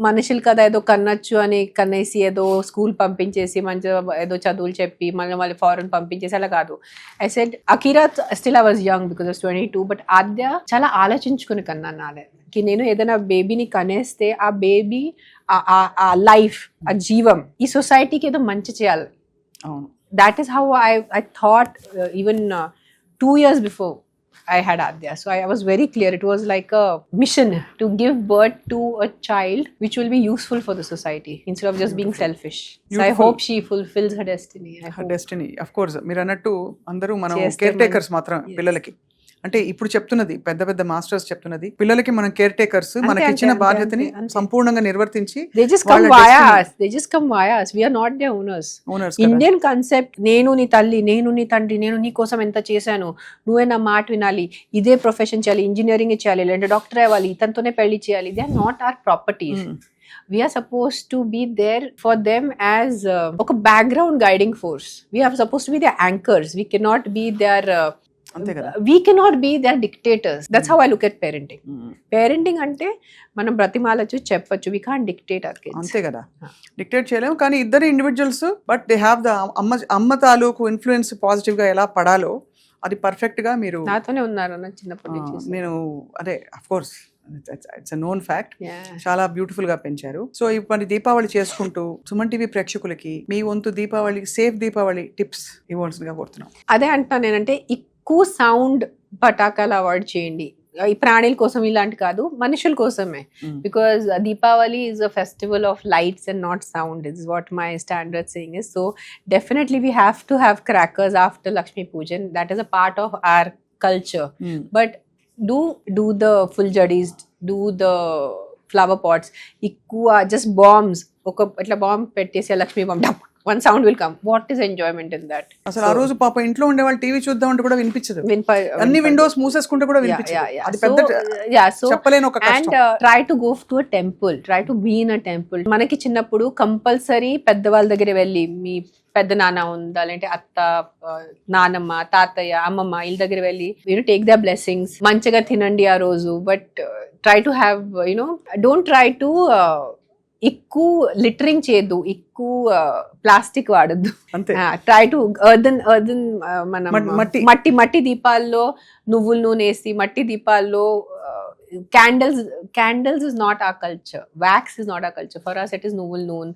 మనుషులు కదా ఏదో కన్నచ్చు అని కన్నేసి ఏదో స్కూల్ పంపించేసి మంచిగా ఏదో చదువులు చెప్పి మళ్ళీ ఫారెన్ పంపించేసి అలా కాదు. I said Akira still I was young because of 22, but Aadya చాలా ఆలోచించుకుని కన్నాను నాకి. నేను ఏదైనా బేబీని కనేస్తే ఆ బేబీ ఆ లైఫ్, ఆ జీవం ఈ సొసైటీకి ఏదో మంచి చేయాలి. అవును. That is how I thought even 2 years before I had Adya. So I was very clear. It was like a mission to give birth to a child which will be useful for the society instead of just being selfish. So I hope she fulfills her destiny. Destiny of course. మీరు అన్నట్టు అందరూ మనం చేస్తే కేర్ టేకర్స్ మాత్రం Yes. పిల్లలకి. అంటే ఇప్పుడు చెప్తున్నది పెద్ద పెద్ద మాస్టర్స్ చెప్తున్నది పిల్లలకి మనం కేర్ టేకర్స్, మనకి ఇచ్చిన అంతే, బాధ్యతని అంతే. సంపూర్ణంగా నిర్వర్తించి They just come via us. They just come via us. We are not their owners. Owners. Indian concept, నేను నీ తల్లి, నేను నీ తండ్రి, నేను నీ కోసం ఎంత చేశాను, నువ్వే నా మాట వినాలి, ఇదే ప్రొఫెషన్ చేయాలి, ఇంజనీరింగ్ చేయాలి, లేదంటే డాక్టర్ అవ్వాలి, ఇతనితోనే పెళ్లి చేయాలి. They are not our properties. We are supposed to be there for them as ఒక background guiding force. We are supposed to be their anchors. We cannot be their అంతే కదా. we cannot be their dictators. That's how I look at parenting. Parenting అంటే మనం బ్రతిమాలచ్చు, చెప్పొచ్చు. We can't dictate our kids. అంతే కదా. డిక్టేట్ చేయలేము, కానీ ఇద్దరు individuals but they have the అమ్మ తాలూకు ఇన్ఫ్లుయెన్స్ పాజిటివ్ గా ఎలా పడాలో అది పర్ఫెక్ట్ గా మీరు నాతోనే ఉన్నారు నా చిన్నప్పటి నుంచి. నేను అదే of course it's a known fact. Yeah. చాలా బ్యూటిఫుల్ గా పెంచారు. సో ఇప్పుడు దీపావళి చేసుకుంటూ సుమన్ టీవీ ప్రేక్షకులకి మీ వంతు దీపావళి సేఫ్ దీపావళి టిప్స్ ఇవ్వాల్సిందిగా కోరుతున్నాం. అదే అంటున్నాను నేనంటే, ఎక్కువ సౌండ్ పటాకాలు అవాయిడ్ చేయండి. ఈ ప్రాణుల కోసం ఇలాంటి కాదు, మనుషుల కోసమే. Because Deepavali is a festival of lights and not sound. Is what my standard saying is. So definitely we have to have crackers after Lakshmi Pujan. That is a part of our culture. But do the full jadis, do the flower pots. ఎక్కువ జస్ట్ బాంబ్స్, ఒక ఇట్లా బాంబ్ పెట్టేసి Lakshmi bomb one sound will come. What is enjoyment in that? అసలు ఆ రోజు పాప ఇంట్లో ఉండే వాళ్ళు టీవీ చూద్దాం అంటే కూడా వినిపించదు. అన్ని విండోస్ మూసేసుకుంటే కూడా వినిపించదు. అది పెద్ద చెప్పలేని ఒక and try to go to a temple, try to be in a temple. మనకి చిన్నప్పుడు కంపల్సరీ పెద్దవాళ్ళ దగ్గర వెళ్ళి, మీ పెద్ద నాన్న ఉందా, లేదంటే అత్త, నానమ్మ, తాతయ్య, అమ్మమ్మ వీళ్ళ దగ్గర వెళ్ళి టేక్ ద బ్లెస్సింగ్స్. మంచిగా తినండి ఆ రోజు. But try to have don't try to ఎక్కువ లిటరింగ్ చేయొద్దు, ఎక్కువ ప్లాస్టిక్ వాడద్దు. ట్రై టు ఎర్దన్ మనం మట్టి దీపాల్లో నువ్వుల నూనె వేసి, మట్టి దీపాల్లో candles is not our culture. Wax is not our culture. For us it is nuval noon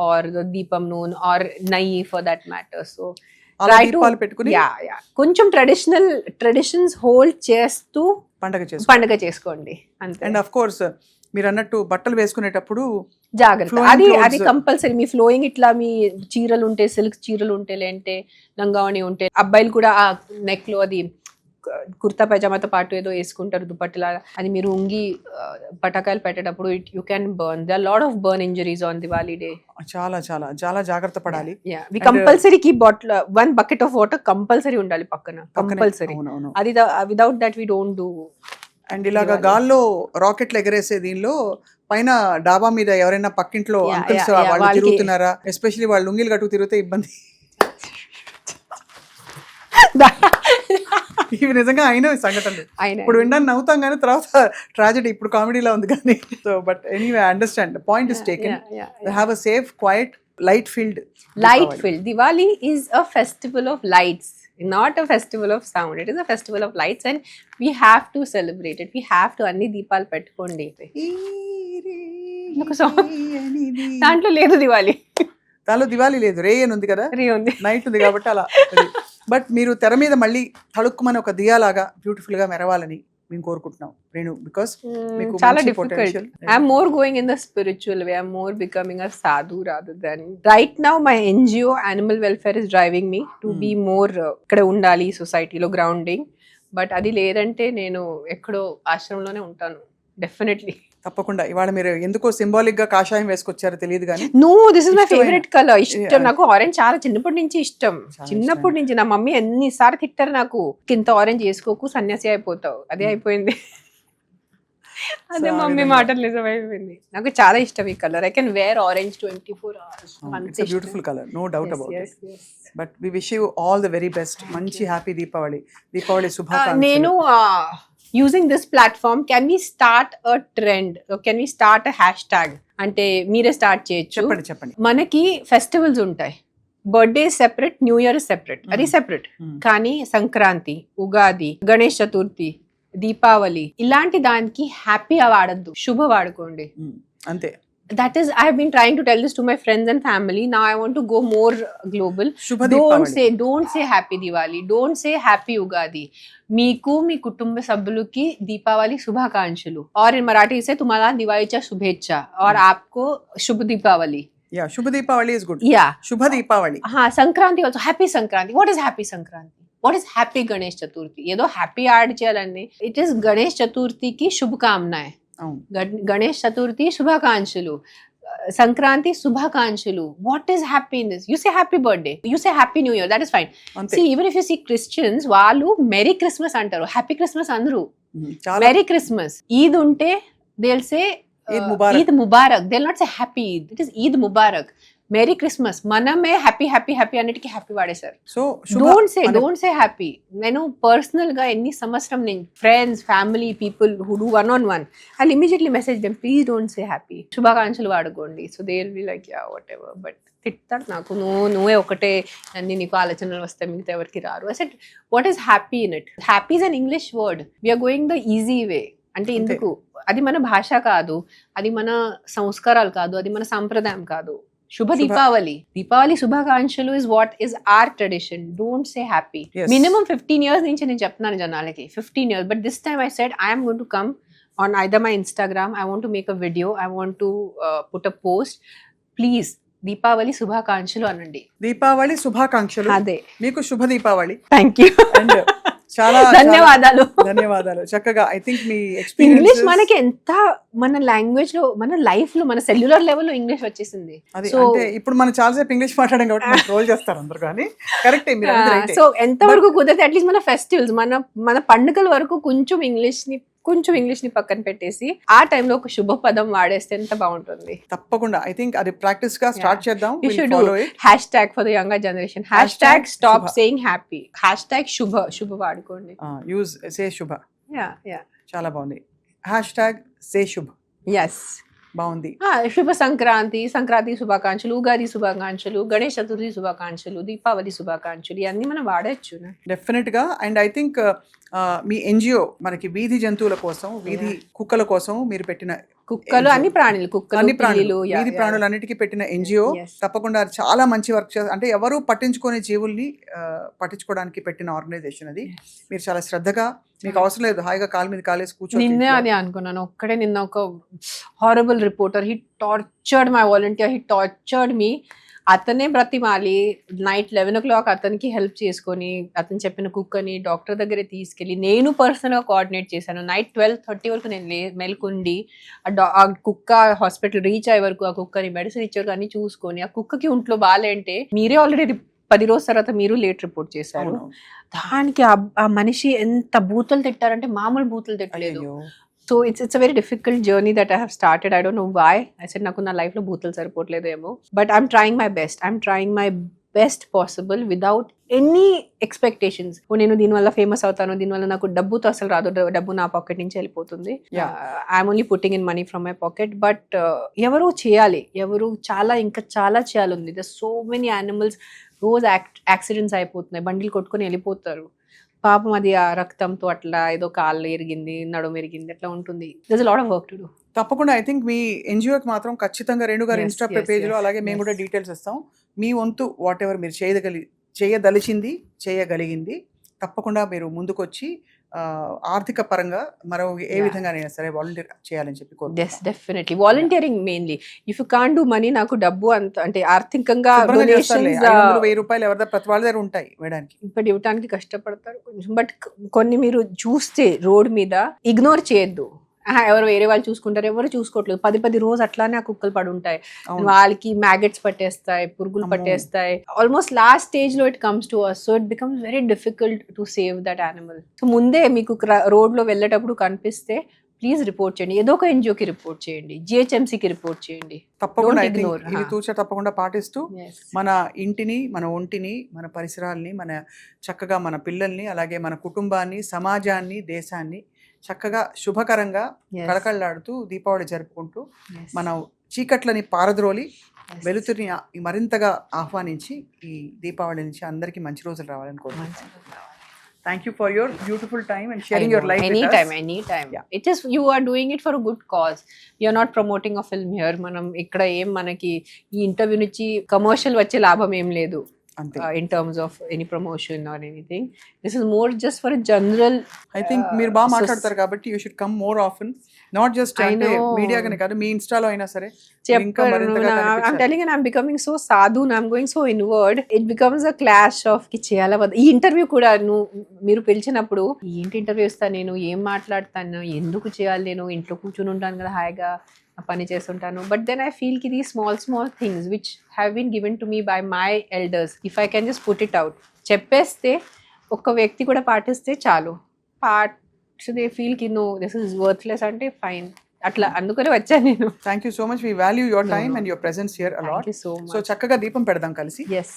or the deepam noon or nayi for that matter. So try to కొంచెం traditions hold చేస్తూ పండగ చేసుకోండి అంతే. అండ్ ఆఫ్ కోర్స్ మీరు అన్నట్టు బట్టలు వేసుకునేటప్పుడు జాగ్రత్త. అది కంపల్సరీ. మీ ఫ్లోయింగ్ ఇట్లా మీ చీరలు ఉంటే, సిల్క్ చీరలు ఉంటే, లేదంటే లంగావణి ఉంటే, అబ్బాయిలు కూడా ఆ నెక్ లో అది కుర్తా పైజామాతో పాటు ఏదో వేసుకుంటారు దుపట్టలా. అది మీరు ఉంగి పటాకాయలు పెట్టేటప్పుడు you can burn. They are lot of burn injuries on Diwali day. చాలా చాలా చాలా జాగ్రత్త పడాలి. We compulsory keep bottle 1 bucket of water compulsory ఉండాలి పక్కన, కంపల్సరీ. అది without that we don't do. And ఇలాగా గాల్లో రాకెట్లు ఎగరేసే దీనిలో పైన డాబా మీద ఎవరైనా పక్కింట్లో అంకుల్స్ వాళ్ళు తిరుగుతున్నారా, ఎస్పెషల్లీ వాళ్ళు లుంగీలు కట్టుకు తిరిగితే ఇబ్బంది. ఇవి నిజంగా అయిన సంఘటనలు. ఇప్పుడు వినడానికి నవ్వుతాం కానీ తర్వాత ట్రాజెడీ. ఇప్పుడు కామెడీలా ఉంది కానీ. So but anyway I understand. Point is taken. Have a safe, quiet, light filled Diwali is a festival of lights, not a festival of sound. It is a festival of lights and we have to celebrate it. We have to అన్ని దీపాలు పెట్టుకోండి. దాంట్లో లేదు దివాలి. దానిలో దివాలి లేదు, రే అని ఉంది కదా, రే ఉంది, నైట్ ఉంది కాబట్టి అలా. బట్ మీరు తెర మీద మళ్ళీ తళుక్కుమని ఒక దియాలాగా బ్యూటిఫుల్ గా మెరవాలని మేము కోరుకుంటున్నాం రేణు, బికాస్ మీకు చాలా మంచి difficult. potential. I'm more going in the spiritual way. I'm more becoming a sadhu rather than right now my NGO animal welfare is driving me to be more ఇక్కడ ఉండాలి సొసైటీలో గ్రౌండింగ్. బట్ అది లేదంటే నేను ఎక్కడో ఆశ్రమంలోనే ఉంటాను డెఫినెట్లీ. తప్పకుండా ఇవాళ మీరు ఎందుకో సింబాలిక్ గా కాషాయం వేసుకొచ్చారో తెలియదు కానీ నో, దిస్ ఇస్ మై ఇష్టమైన- ఫేవరెట్ కలర్. ఇష్టం Yeah. నాకు ఆరెంజ్ చాలా చిన్నప్పటి నుంచి ఇష్టం. చాలా చిన్నప్పటి నుంచి నా మమ్మీ ఎన్నిసార్లు తిట్టారు నాకు, ఇంత ఆరెంజ్ వేసుకోకు సన్యాసి అయిపోతావు. అదే అయిపోయింది. అదే So, ఆ మమ్మీ విధంగా. మాటలు నిజమైపోయింది. నాకు చాలా ఇష్టం ఈ colour. I can wear orange 24 hours. It's beautiful colour, no doubt about it. But we wish you all the very best. మంచి హ్యాపీ దీపావళి శుభాకాంక్షలు. నేను using this platform can we start a trend, can we start a hashtag అంటే మీరే స్టార్ట్ చేయొచ్చు. చెప్పండి చెప్పండి. మనకి ఫెస్టివల్స్ ఉంటాయి, birthday separate, new year separate, అది సెపరేట్. కానీ సంక్రాంతి, ఉగాది, గణేష్ చతుర్థి, దీపావళి ఇలాంటి దానికి హ్యాపీ వాడద్దు, శుభ వాడుకోండి. అంతే. That is, I have been trying to tell this to my friends and family. Now I want to go more global. శుభ Deepavali. Don't say happy Diwali. Don't say happy Ugadi. మీకు మీ కుటుంబ సభ్యులకి దీపావళి శుభాకాంక్షలు. और in मराठी से तुम्हाला दिवाळीच्या शुभेच्छा और आपको शुभ दीपावली. యా, శుభ దీపావళి ఇస్ గుడ్. Yeah. శుభ దీపావళి. हाँ, Sankranti also happy Sankranti. What is happy Sankranti? What is happy Ganesh Chaturthi? ఏదో హ్యాపీ యాడ్ చేయాలండి. It is గణేష్ చతుర్థికి శుభకామనాయ్. అవును. గణేష్ చతుర్థి శుభాకాంక్షలు, సంక్రాంతి శుభాకాంక్షలు. What is happy in this? You say happy birthday, you say happy new year, that is fine. అంతే. See even if you see Christians, వాళ్ళు మెరీ క్రిస్మస్ అంటారు, హ్యాపీ క్రిస్మస్ అందరూ. చాలా మెరీ క్రిస్మస్. ఈద్ ఉంటే they'll say Eid Mubarak. Eid Mubarak. they'll not say happy Eid, it is Eid Mubarak. Merry Christmas. మనమే హ్యాపీ హ్యాపీ హ్యాపీ అన్నిటికీ హ్యాపీ వాడేశారు. So don't say happy. నేను పర్సనల్ గా ఎన్ని సంవత్సరం నేను friends, family, people who do one-on-one, I immediately message them, please don't say happy, శుభాకాంక్షలు వాడుకోండి. So they will be like yeah whatever. But తిట్టారు నాకు, నువ్వే ఒకటే అన్ని నీకు ఆలోచనలు వస్తాయి, మిగతా ఎవరికి రారు. I said what is happy in it? Happy is an English word. We're going the easy way. అంటే ఎందుకు? అది మన భాష కాదు, అది మన సంస్కారాలు కాదు, అది మన సంప్రదాయం కాదు. శుభ దీపావళి. దీపావళి శుభాకాంక్షలు is what is our tradition. Don't say happy. Yes. Minimum 15 years నుంచి నేను చెప్తున్నాను జనాలకి, 15 years. But this time I said I am going to come on either my Instagram. I want to make a video. I want to put a post. Please, Deepavali శుభాకాంక్షలు అనండి. దీపావళి శుభాకాంక్షలు. అదే. మీకు శుభ దీపావళి. Thank you. అండ్ చాలా ధన్యవాదాలు. ధన్యవాదాలు. చక్కగా I think me English experience మనకి ఎంత, మన లాంగ్వేజ్ లో, మన లైఫ్ లో, మన సెల్యులర్ లెవెల్లో ఇంగ్లీష్ వచ్చేసింది. అది So, అంటే ఇప్పుడు మనం చాలాసేపు ఇంగ్లీష్ మాట్లాడాం కాబట్టి మనం ట్రోల్ చేస్తారు అందరు, కానీ కరెక్టే మీరు అనేది రైటే. సో ఎంత వరకు కుదిరితే అట్లీస్ట్ మన ఫెస్టివల్స్, మన పండుగల వరకు కొంచెం ఇంగ్లీష్ ని పక్కన పెట్టేసి ఆ టైంలో ఒక శుభ పదం వాడేస్తే ఎంత బాగుంటుంది. తప్పకుండా ఐ థింక్ అది ప్రాక్టీస్ గా స్టార్ట్ చేద్దాం. You We'll should follow do it. hashtag for the younger generation. Hashtag Hashtag stop Shubha. saying happy. Hashtag శుభ వాడుకోండి. యూజ్ సే శుభ. Yeah. చాలా బాగుంది. హ్యాష్ ట్యాగ్ సే శుభ. Yes. బాగుంది. శుభ సంక్రాంతి శుభాకాంక్షలు, ఉగాది శుభాకాంక్షలు, గణేష్ చతుర్థి శుభాకాంక్షలు, దీపావళి శుభాకాంక్షలు, ఇవన్నీ మనం వాడచ్చు. డెఫినెట్ గా. And I think me NGO మనకి వీధి జంతువుల కోసం, వీధి కుక్కల కోసం మీరు పెట్టిన కుక్కలు, అన్ని ప్రాణులు, కుక్కలు, అన్ని ప్రాణులు, పిల్లులు, వీధి ప్రాణులన్నిటికీ పెట్టిన ఎన్జిఓ Yes. తప్పకుండా అది చాలా మంచి వర్క్ చేస్తారు. అంటే ఎవరు పట్టించుకునే జీవుల్ని పట్టించుకోవడానికి పెట్టిన ఆర్గనైజేషన్ అది. మీరు చాలా శ్రద్ధగా, మీకు అవసరం లేదు, హాయిగా కాలు మీద కాలేసి కూర్చొని నిన్నే అది అనుకున్నాను. ఒక్కడే నిన్న ఒక horrible reporter, he tortured my volunteer, he tortured me. అతనే బ్రతిమాలి నైట్ 11 o'clock అతనికి హెల్ప్ చేసుకొని, అతను చెప్పిన కుక్కని డాక్టర్ దగ్గర తీసుకెళ్ళి నేను పర్సనల్ గా కోఆర్డినేట్ చేశాను. నైట్ 12:30 వరకు నేను మెల్కుండి ఆ కుక్క హాస్పిటల్ రీచ్ అయ్యే వరకు, ఆ కుక్కని మెడిసిన్ ఇచ్చే వరకు అన్ని చూసుకొని, ఆ కుక్కకి ఒంట్లో బాగాలంటే మీరే ఆల్రెడీ 10 రోజుల తర్వాత మీరు లేట్ రిపోర్ట్ చేశారు. దానికి ఆ మనిషి ఎంత బూతులు తిట్టారంటే మామూలు బూతులు తిట్టలేదు. So it's a very difficult journey that I have started. I don't know why. I said నాకు నా లైఫ్ లో బూతులు సరిపోవట్లేదేమో. But I'm trying my best possible without any expectations. నేను దీనివల్ల ఫేమస్ అవుతాను, దీనివల్ల నాకు డబ్బుతో అసలు రాదు, డబ్బు నా పాకెట్ నుంచి వెళ్ళిపోతుంది. I'm only putting in money from my pocket. But ఎవరు చేయాలి, ఇంకా చాలా చేయాలి ఉంది. There's so many animals, రోజు యాక్సిడెంట్స్ అయిపోతున్నాయి, బండిలు కొట్టుకొని వెళ్ళిపోతారు. పాపం అది ఆ రక్తంతో అట్లా ఏదో కాళ్ళు ఎరిగింది, నడుము ఎరిగింది, అట్లా ఉంటుంది. there's a lot of work to do. తప్పకుండా ఐ థింక్ మీ ఎన్జిఓకి మాత్రం ఖచ్చితంగా రేణు గారు ఇన్స్టా పేజ్ లో, అలాగే మేము కూడా డీటెయిల్స్ ఇస్తాం. మీ వంతు వాట్ ఎవర్ మీరు చేయదలిచింది, చేయగలిగింది తప్పకుండా మీరు ముందుకొచ్చి ఆర్థిక పరంగా మరో ఏ విధంగానైనా సరే వాలంటీర్ చేయాలని చెప్పి yes definitely volunteering mainly if you can do money నాకు డబ్బు అంత అంటే ఆర్థికంగా డొనేషన్స్ రూపాయలు ఎవరి ప్రతి వాళ్ళ దగ్గర ఉంటాయి వేయడానికి ఇప్పుడు ఇవ్వడానికి కష్టపడతారు కొంచెం బట్ కొన్ని మీరు చూస్తే రోడ్ మీద ఇగ్నోర్ చేయొద్దు ఎవరు వేరే వాళ్ళు చూసుకుంటారు ఎవరు చూసుకోవట్లేదు 10 రోజు అట్లానే ఆ కుక్కలు పడి ఉంటాయి వాళ్ళకి మ్యాగెట్స్ పట్టేస్తాయి పురుగులు పట్టేస్తాయి ఆల్మోస్ట్ లాస్ట్ స్టేజ్ లో it comes to us so it becomes very difficult to save that animal so ముందే మీకు రోడ్ లో వెళ్ళేటప్పుడు కనిపిస్తే ప్లీజ్ రిపోర్ట్ చేయండి ఏదో ఒక ఎన్జిఓకి రిపోర్ట్ చేయండి జిహెచ్ఎంసీకి రిపోర్ట్ చేయండి తప్పకుండా ఇది తూచా తప్పకుండా పాటిస్తూ మన ఇంటిని మన ఒంటిని మన పరిసరాల్ని మన చక్కగా మన పిల్లల్ని అలాగే మన కుటుంబాన్ని సమాజాన్ని దేశాన్ని చక్కగా శుభకరంగా కళకళలాడుతూ దీపావళి జరుపుకుంటూ మనం చీకట్లని పారద్రోలి వెలుతురిని మరింతగా ఆహ్వానించి ఈ దీపావళి నుంచి అందరికీ మంచి రోజులు రావాలని కోరుకుంటున్నాను. Thank you for your beautiful time and sharing your life with us. Anytime. Yeah. It is you are doing it for a good cause. You are not promoting a film here. మనం ఇక్కడ ఏం మనకి ఈ ఇంటర్వ్యూ నుంచి కమర్షియల్ వచ్చే లాభం ఏం లేదు. In terms of any promotion or anything, this is more just for a general. I think మీరు బాగా మాట్లాడతారు కాబట్టి you should come more often, not just అంటే మీడియా కనే కాదు మీ ఇన్స్టాలో అయినా సరే ఇంకా మరింతగా I'm telling you I'm becoming so sadhu and I'm going so inward. It becomes a clash of కి చేయాలా వద్దా ఈ ఇంటర్వ్యూ కూడా మీరు పిలిచినప్పుడు ఏంటి ఇంటర్వ్యూ ఇస్తాను నేను ఏం మాట్లాడతాను ఎందుకు చేయాలి నేను ఇంట్లో కూర్చుని ఉంటాను కదా హాయిగా పని చేస్తుంటాను బట్ దెన్ ఐ ఫీల్ కి the small things which have been given to me by my elders if I can just put it out చెప్పేస్తే ఒక్క వ్యక్తి కూడా పాటిస్తే చాలు దే ఫీల్ కి నో దిస్ ఇస్ వర్త్లెస్ అంటే ఫైన్ అట్లా అందుకనే వచ్చాను నేను thank you so much we value your time and your presence here a lot so చక్కగా దీపం పెడదాం కలిసి ఎస్